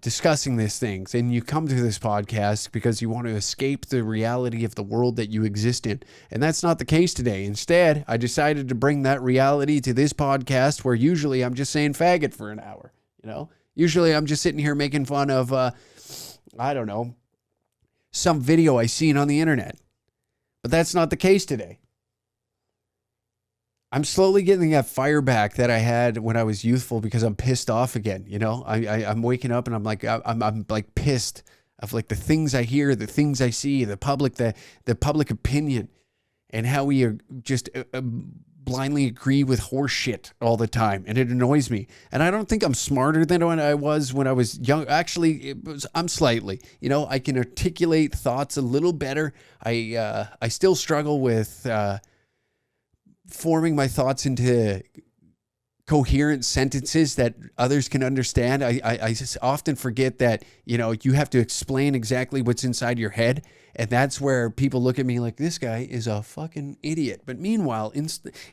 discussing these things, and you come to this podcast because you want to escape the reality of the world that you exist in. And that's not the case today. Instead, I decided to bring that reality to this podcast where usually I'm just saying faggot for an hour. You know, usually I'm just sitting here making fun of, I don't know, some video I seen on the internet. But that's not the case today. I'm slowly getting that fire back that I had when I was youthful because I'm pissed off again. You know, I'm waking up and I'm like, I'm like pissed of like the things I hear, the things I see, the public opinion, and how we are just blindly agree with horse shit all the time. And it annoys me. And I don't think I'm smarter than I was when I was young. Actually, I'm slightly, you know, I can articulate thoughts a little better. I still struggle with, forming my thoughts into coherent sentences that others can understand. I often forget that, you know, you have to explain exactly what's inside your head. And that's where people look at me like, this guy is a fucking idiot. But meanwhile,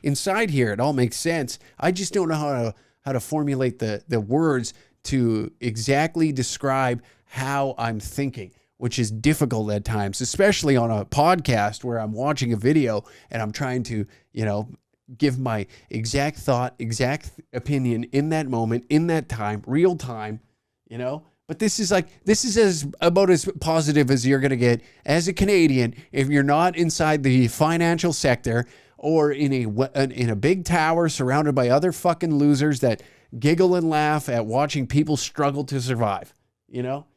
inside here, it all makes sense. I just don't know how to formulate the words to exactly describe how I'm thinking, which is difficult at times, especially on a podcast where I'm watching a video and I'm trying to, you know, give my exact thought, exact opinion in that moment, in that time, real time, you know. But this is about as positive as you're going to get as a Canadian if you're not inside the financial sector or in a big tower surrounded by other fucking losers that giggle and laugh at watching people struggle to survive, you know?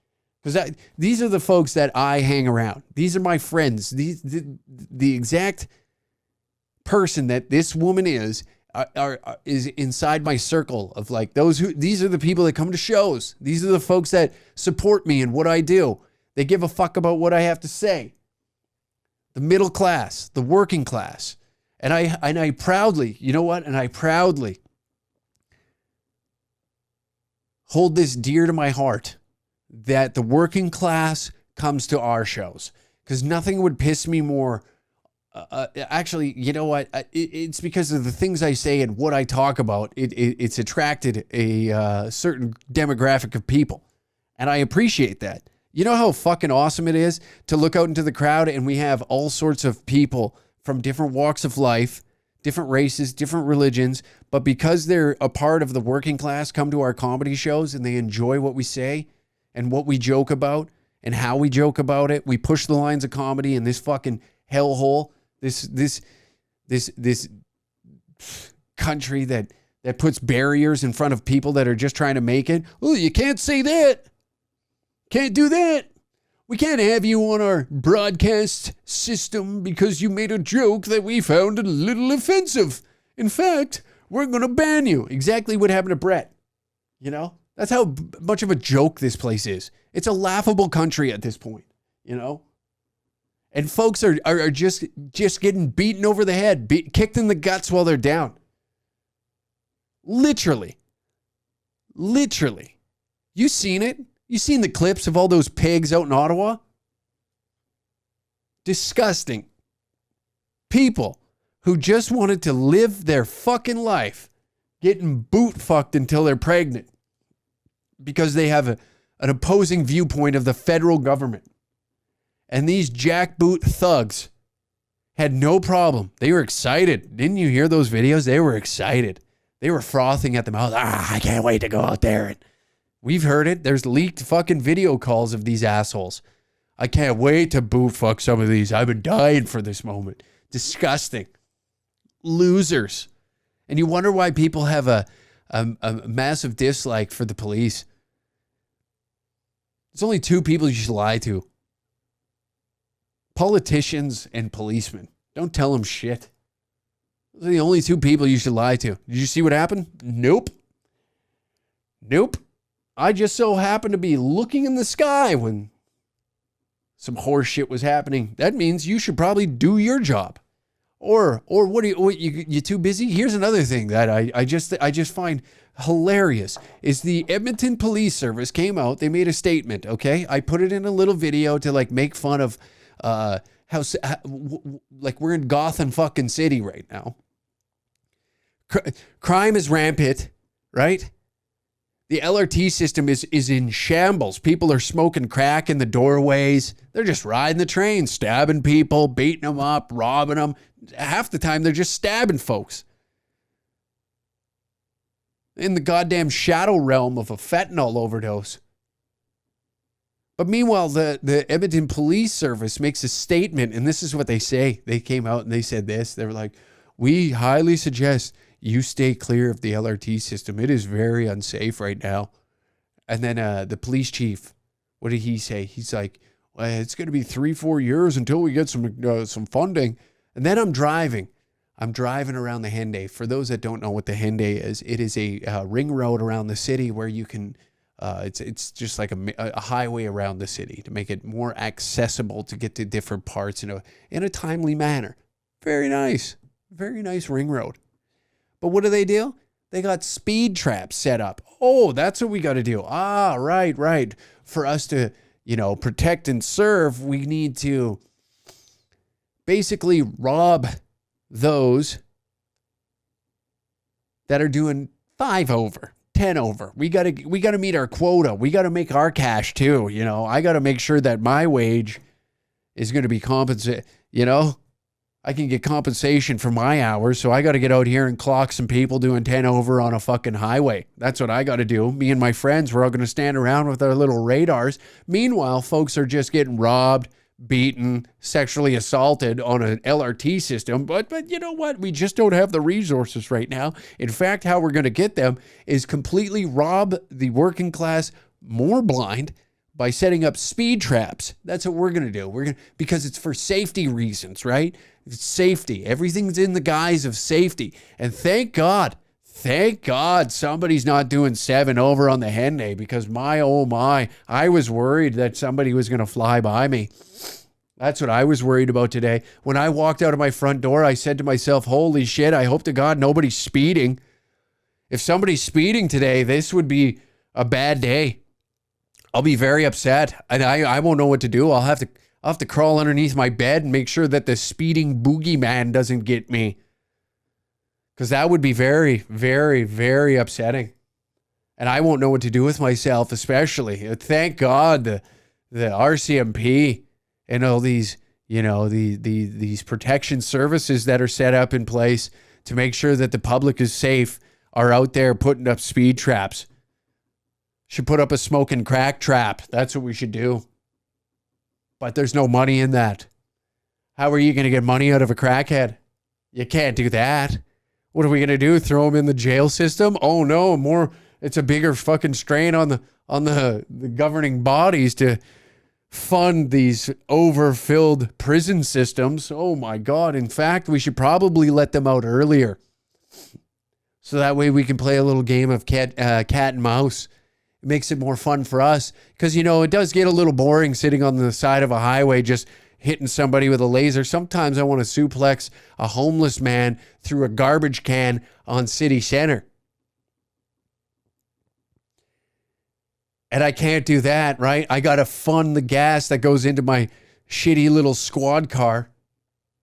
Because these are the folks that I hang around. These are my friends. The exact person that this woman is inside my circle of like these are the people that come to shows. These are the folks that support me in what I do. They give a fuck about what I have to say. The middle class, the working class. And I proudly, you know what? And I proudly hold this dear to my heart that the working class comes to our shows, because nothing would piss me more. Actually, you know what? It's because of the things I say and what I talk about. It's attracted a certain demographic of people, and I appreciate that. You know how fucking awesome it is to look out into the crowd and we have all sorts of people from different walks of life, different races, different religions, but because they're a part of the working class, come to our comedy shows and they enjoy what we say and what we joke about and how we joke about it. We push the lines of comedy in this fucking hellhole. This country that puts barriers in front of people that are just trying to make it. Oh, you can't say that. Can't do that. We can't have you on our broadcast system because you made a joke that we found a little offensive. In fact, we're going to ban you. Exactly what happened to Brett. You know, that's how much of a joke this place is. It's a laughable country at this point, you know? And folks are just getting beaten over the head, kicked in the guts while they're down. Literally. You seen it? You seen the clips of all those pigs out in Ottawa? Disgusting. People who just wanted to live their fucking life getting boot fucked until they're pregnant because they have an opposing viewpoint of the federal government. And these jackboot thugs had no problem. They were excited. Didn't you hear those videos? They were excited. They were frothing at the mouth. I can't wait to go out there. And we've heard it. There's leaked fucking video calls of these assholes. I can't wait to boot fuck some of these. I've been dying for this moment. Disgusting. Losers. And you wonder why people have a massive dislike for the police. There's only two people you should lie to. Politicians and policemen. Don't tell them shit. Those are the only two people you should lie to. Did you see what happened? Nope. I just so happened to be looking in the sky when some horse shit was happening. That means you should probably do your job. Or what you too busy? Here's another thing that I just find hilarious is the Edmonton Police Service came out. They made a statement, okay? I put it in a little video to like make fun of how like we're in Gotham fucking City right now. Crime is rampant, right? The LRT system is in shambles. People are smoking crack in the doorways. They're just riding the train, stabbing people, beating them up, robbing them. Half the time, they're just stabbing folks. In the goddamn shadow realm of a fentanyl overdose. But meanwhile, the Edmonton Police Service makes a statement, and this is what they say. They came out and they said this. They were like, we highly suggest you stay clear of the LRT system. It is very unsafe right now. And then the police chief, what did he say? He's like, well, it's going to be 3-4 years until we get some funding. And then I'm driving around the Henday. For those that don't know what the Henday is, it is a ring road around the city where you can, it's just like a highway around the city to make it more accessible to get to different parts in a timely manner. Very nice ring road. But what do? They got speed traps set up. Oh, that's what we got to do. Ah, right. For us to, protect and serve, we need to basically rob those that are doing 5 over, 10 over. We got to meet our quota. We got to make our cash too. I got to make sure that my wage is going to be compensated. I can get compensation for my hours, so I got to get out here and clock some people doing 10 over on a fucking highway. That's what I got to do. Me and my friends, we're all going to stand around with our little radars. Meanwhile, folks are just getting robbed, beaten, sexually assaulted on an LRT system. But you know what? We just don't have the resources right now. In fact, how we're going to get them is completely rob the working class more blind by setting up speed traps. That's what we're going to do. Because it's for safety reasons, right? It's safety. Everything's in the guise of safety. And thank God somebody's not doing 7 over on the Henday, because my, oh my, I was worried that somebody was going to fly by me. That's what I was worried about today. When I walked out of my front door, I said to myself, holy shit, I hope to God nobody's speeding. If somebody's speeding today, this would be a bad day. I'll be very upset, and I won't know what to do. I'll have to crawl underneath my bed and make sure that the speeding boogeyman doesn't get me, because that would be very, very, very upsetting, and I won't know what to do with myself. Especially, thank God the RCMP and all these, you know, these protection services that are set up in place to make sure that the public is safe are out there putting up speed traps. Should put up a smoking crack trap. That's what we should do. But there's no money in that. How are you going to get money out of a crackhead? You can't do that. What are we going to do? Throw him in the jail system? Oh no, it's a bigger fucking strain on the governing bodies to fund these overfilled prison systems. Oh my God. In fact, we should probably let them out earlier. So that way we can play a little game of cat and mouse. It makes it more fun for us, because, you know, it does get a little boring sitting on the side of a highway just hitting somebody with a laser. Sometimes I want to suplex a homeless man through a garbage can on city center. And I can't do that, right? I got to fund the gas that goes into my shitty little squad car,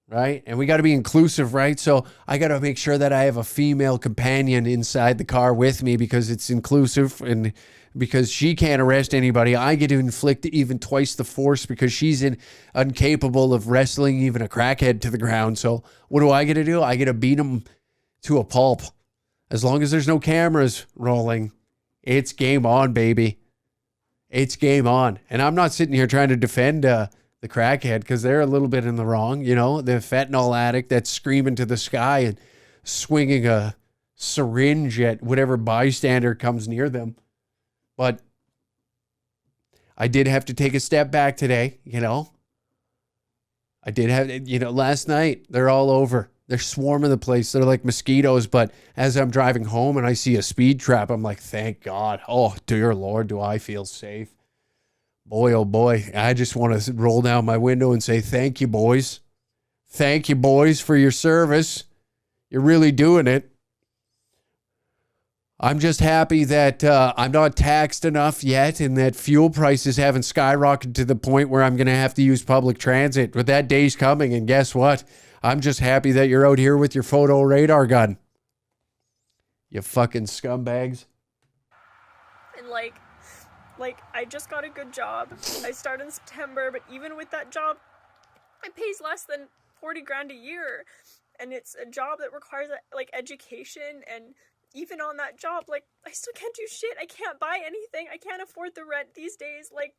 right? And we got to be inclusive, right? So I got to make sure that I have a female companion inside the car with me, because it's inclusive, and because she can't arrest anybody. I get to inflict even twice the force because she's incapable of wrestling even a crackhead to the ground. So what do I get to do? I get to beat him to a pulp. As long as there's no cameras rolling, it's game on, baby. It's game on. And I'm not sitting here trying to defend the crackhead, because they're a little bit in the wrong. You know, the fentanyl addict that's screaming to the sky and swinging a syringe at whatever bystander comes near them. But I did have to take a step back today, you know. I did have, you know, last night, they're all over. They're swarming the place. They're like mosquitoes. But as I'm driving home and I see a speed trap, I'm like, thank God. Oh, dear Lord, do I feel safe. Boy, oh boy, I just want to roll down my window and say, thank you, boys. Thank you, boys, for your service. You're really doing it. I'm just happy that I'm not taxed enough yet, and that fuel prices haven't skyrocketed to the point where I'm going to have to use public transit. But that day's coming, and guess what? I'm just happy that you're out here with your photo radar gun. You fucking scumbags.
And like I just got a good job. I started in September, but even with that job, it pays less than 40 grand a year. And it's a job that requires like education, and even on that job, like, I still can't do shit. I can't buy anything. I can't afford the rent these days. Like,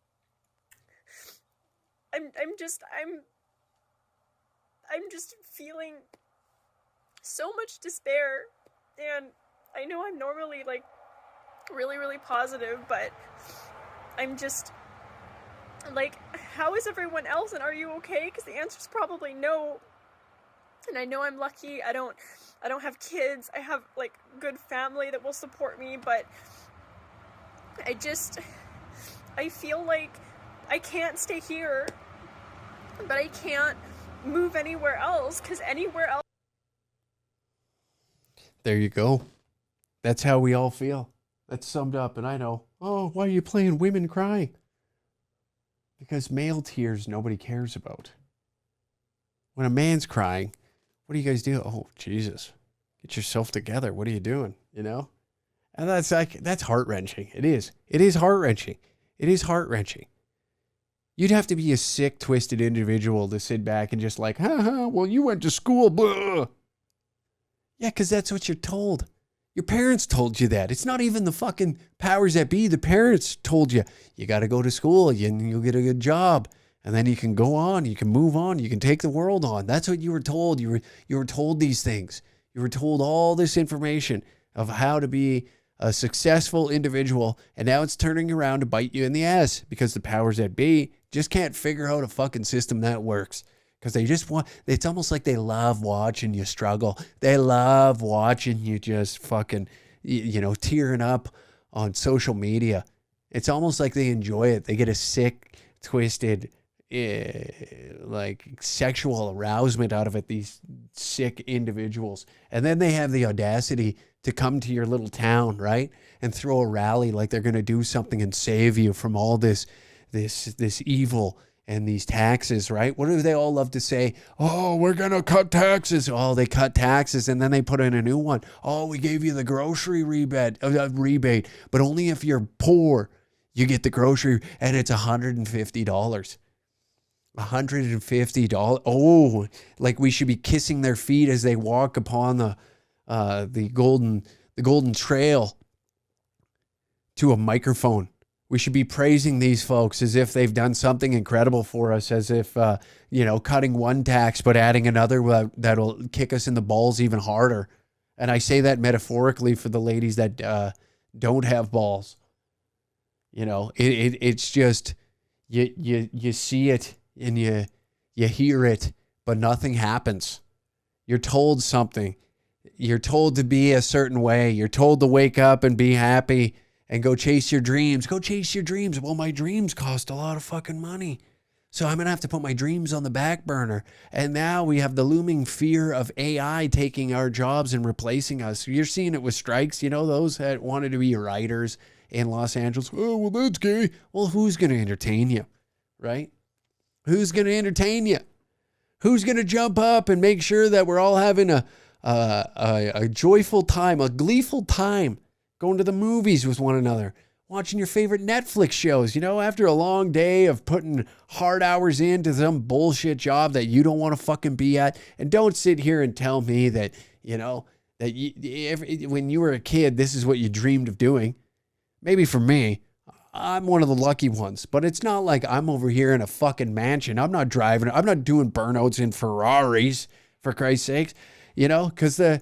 I'm just feeling so much despair. And I know I'm normally, like, really, really positive, but I'm just, like, how is everyone else, and are you okay? Because the answer's probably no. And I know I'm lucky. I don't have kids. I have, like, good family that will support me, but I feel like I can't stay here, but I can't move anywhere else, because anywhere else.
There you go. That's how we all feel. That's summed up. And I know, oh, why are you playing women crying? Because male tears nobody cares about. When a man's crying, what do you guys do? Oh, Jesus. Get yourself together. What are you doing? You know? And that's heart-wrenching. It is. It is heart-wrenching. It is heart-wrenching. You'd have to be a sick, twisted individual to sit back and just like, well, you went to school, blah. Yeah, because that's what you're told. Your parents told you that. It's not even the fucking powers that be. The parents told you, you got to go to school and you'll get a good job. And then you can go on, you can move on, you can take the world on. That's what you were told. You were told these things. You were told all this information of how to be a successful individual. And now it's turning around to bite you in the ass because the powers that be just can't figure out a fucking system that works. Because they just want, it's almost like they love watching you struggle. They love watching you just fucking, tearing up on social media. It's almost like they enjoy it. They get a sick, twisted, like sexual arousement out of it, these sick individuals. And then they have the audacity to come to your little town, right? And throw a rally like they're going to do something and save you from all this evil and these taxes, right? What do they all love to say? Oh, we're going to cut taxes. Oh, they cut taxes and then they put in a new one. Oh, we gave you the grocery rebate, but only if you're poor, you get the grocery, and it's $150. $150. Oh, like we should be kissing their feet as they walk upon the golden trail to a microphone. We should be praising these folks as if they've done something incredible for us, as if, cutting one tax but adding another that'll kick us in the balls even harder. And I say that metaphorically for the ladies that don't have balls. It's just, you see it and you hear it, but nothing happens. You're told something. You're told to be a certain way. You're told to wake up and be happy and go chase your dreams. Go chase your dreams. Well, my dreams cost a lot of fucking money. So I'm going to have to put my dreams on the back burner. And now we have the looming fear of AI taking our jobs and replacing us. You're seeing it with strikes, those that wanted to be writers in Los Angeles. Oh, well, that's gay. Well, who's going to entertain you, right? Who's going to entertain you? Who's going to jump up and make sure that we're all having a joyful time, a gleeful time, going to the movies with one another, watching your favorite Netflix shows, after a long day of putting hard hours into some bullshit job that you don't want to fucking be at. And don't sit here and tell me that, when you were a kid, this is what you dreamed of doing. Maybe for me, I'm one of the lucky ones, but it's not like I'm over here in a fucking mansion. I'm not driving. I'm not doing burnouts in Ferraris, for Christ's sakes, because the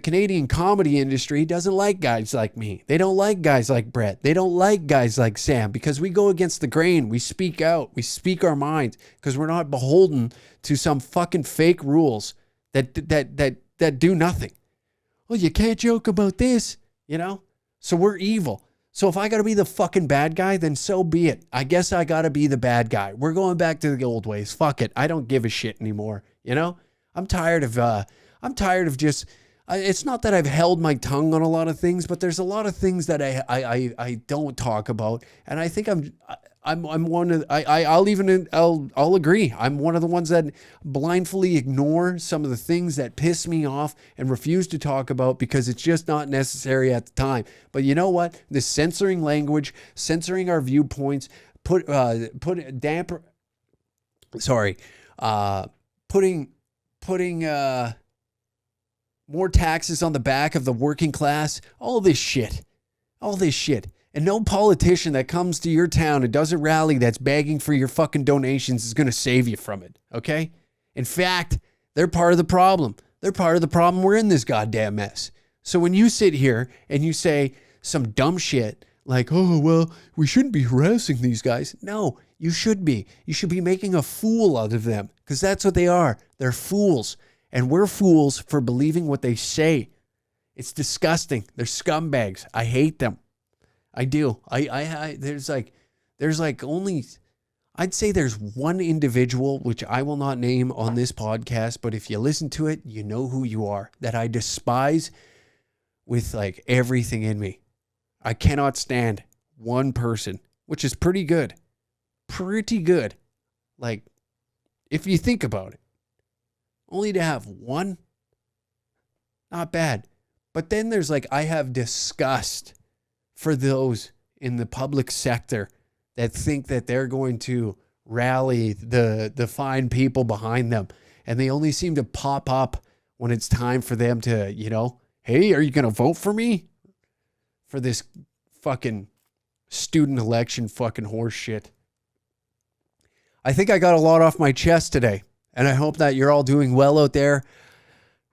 Canadian comedy industry doesn't like guys like me. They don't like guys like Brett. They don't like guys like Sam because we go against the grain. We speak out. We speak our minds because we're not beholden to some fucking fake rules that do nothing. Well, you can't joke about this, So we're evil. So if I got to be the fucking bad guy, then so be it. I guess I got to be the bad guy. We're going back to the old ways. Fuck it. I don't give a shit anymore. I'm tired of just, it's not that I've held my tongue on a lot of things, but there's a lot of things that I don't talk about. And I think I'm one of, I'll agree. I'm one of the ones that blindly ignore some of the things that piss me off and refuse to talk about because it's just not necessary at the time. But you know what? This censoring language, censoring our viewpoints, putting more taxes on the back of the working class, all this shit. And no politician that comes to your town and does a rally that's begging for your fucking donations is going to save you from it, okay? In fact, they're part of the problem. They're part of the problem. We're in this goddamn mess. So when you sit here and you say some dumb shit like, oh, well, we shouldn't be harassing these guys. No, you should be. You should be making a fool out of them because that's what they are. They're fools. And we're fools for believing what they say. It's disgusting. They're scumbags. I hate them. I do. There's only, I'd say there's one individual, which I will not name on this podcast, but if you listen to it, you know who you are, that I despise with like everything in me. I cannot stand one person, which is pretty good. Pretty good. Like, if you think about it, only to have one, not bad. But then there's like, I have disgust for those in the public sector that think that they're going to rally the fine people behind them. And they only seem to pop up when it's time for them to, hey, are you going to vote for me? For this fucking student election fucking horse shit. I think I got a lot off my chest today, and I hope that you're all doing well out there.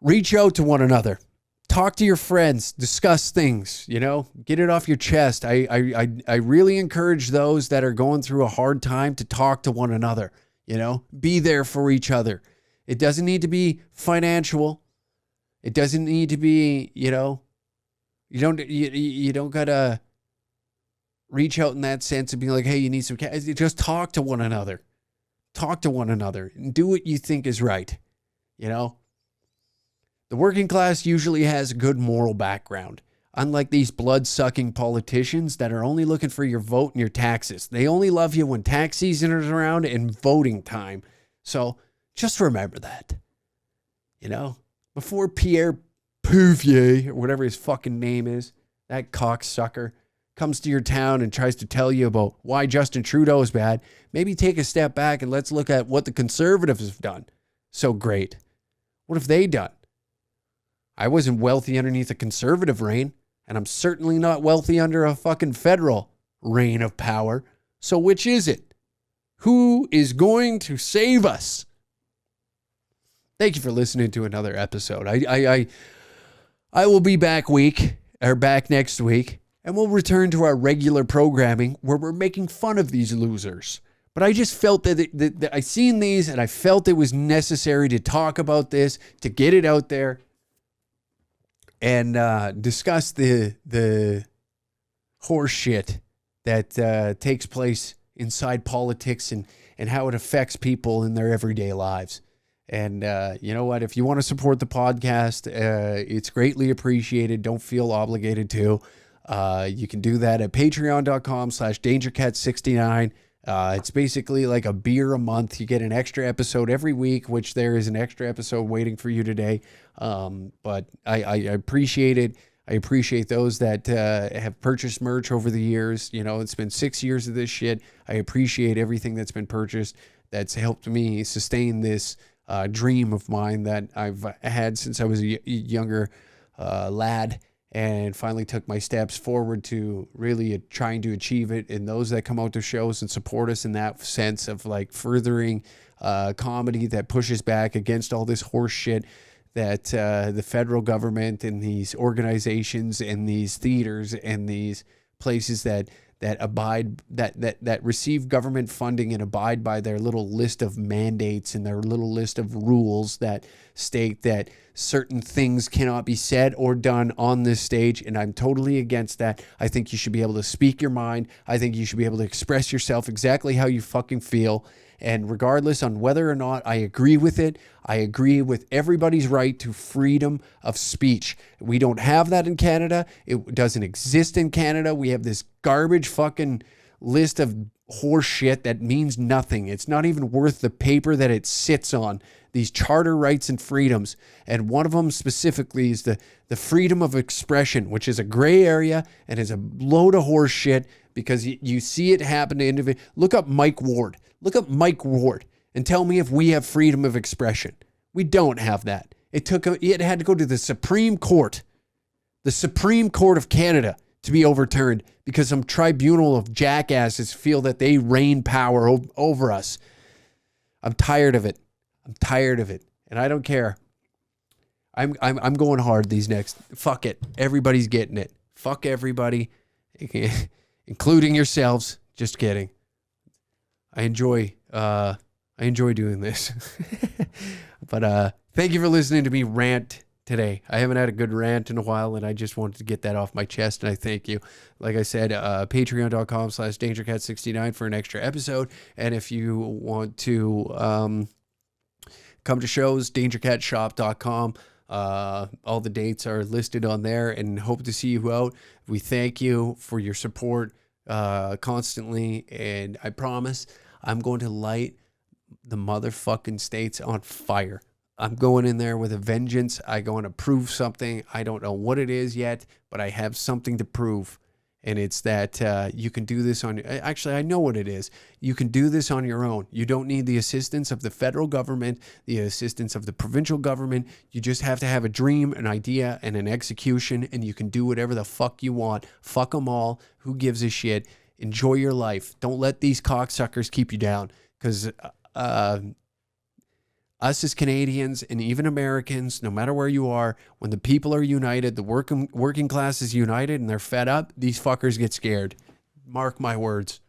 Reach out to one another. Talk to your friends. Discuss things, get it off your chest. I really encourage those that are going through a hard time to talk to one another, be there for each other. It doesn't need to be financial. It doesn't need to be, you don't gotta reach out in that sense of being like, hey, you need some cash. Just talk to one another. Talk to one another and do what you think is right. The working class usually has a good moral background. Unlike these blood-sucking politicians that are only looking for your vote and your taxes. They only love you when tax season is around and voting time. So just remember that. Before Pierre Pouvier, or whatever his fucking name is, that cocksucker, comes to your town and tries to tell you about why Justin Trudeau is bad, maybe take a step back and let's look at what the Conservatives have done so great. What have they done? I wasn't wealthy underneath a Conservative reign, and I'm certainly not wealthy under a fucking federal reign of power. So which is it? Who is going to save us? Thank you for listening to another episode. I will be back next week, and we'll return to our regular programming where we're making fun of these losers. But I just felt that I seen these, and I felt it was necessary to talk about this, to get it out there, and discuss the horse shit that takes place inside politics and how it affects people in their everyday lives. And you know what? If you want to support the podcast, it's greatly appreciated. Don't feel obligated to. You can do that at patreon.com/dangercat69. It's basically like a beer a month. You get an extra episode every week, which there is an extra episode waiting for you today. But I appreciate it. I appreciate those that have purchased merch over the years. It's been 6 years of this shit. I appreciate everything that's been purchased. That's helped me sustain this dream of mine that I've had since I was a younger lad, and finally took my steps forward to really trying to achieve it. And those that come out to shows and support us in that sense of like furthering comedy that pushes back against all this horse shit that the federal government and these organizations and these theaters and these places that receive government funding and abide by their little list of mandates and their little list of rules that state that certain things cannot be said or done on this stage. And I'm totally against that. I think you should be able to speak your mind. I think you should be able to express yourself exactly how you fucking feel. And regardless on whether or not I agree with it, I agree with everybody's right to freedom of speech. We don't have that in Canada. It doesn't exist in Canada. We have this garbage fucking list of horse shit that means nothing. It's not even worth the paper that it sits on. These charter rights and freedoms. And one of them specifically is the freedom of expression, which is a gray area and is a load of horse shit because you see it happen to individuals. Look up Mike Ward. Look up Mike Ward and tell me if we have freedom of expression. We don't have that. It had to go to the Supreme Court of Canada to be overturned because some tribunal of jackasses feel that they reign power over us. I'm tired of it. And I don't care. I'm going hard these next. Fuck it. Everybody's getting it. Fuck everybody, including yourselves. Just kidding. I enjoy doing this. But thank you for listening to me rant today. I haven't had a good rant in a while, and I just wanted to get that off my chest, and I thank you. Like I said, patreon.com/dangercat69 for an extra episode. And if you want to come to shows, dangercatshop.com. All the dates are listed on there, and hope to see you out. We thank you for your support constantly, and I promise I'm going to light the motherfucking states on fire. I'm going in there with a vengeance. I'm going to prove something. I don't know what it is yet, but I have something to prove, And it's that you can do this on... Actually, I know what it is. You can do this on your own. You don't need the assistance of the federal government, the assistance of the provincial government. You just have to have a dream, an idea, and an execution, and you can do whatever the fuck you want. Fuck them all. Who gives a shit? Enjoy your life. Don't let these cocksuckers keep you down. Because us as Canadians and even Americans, no matter where you are, when the people are united, the working class is united and they're fed up, these fuckers get scared. Mark my words.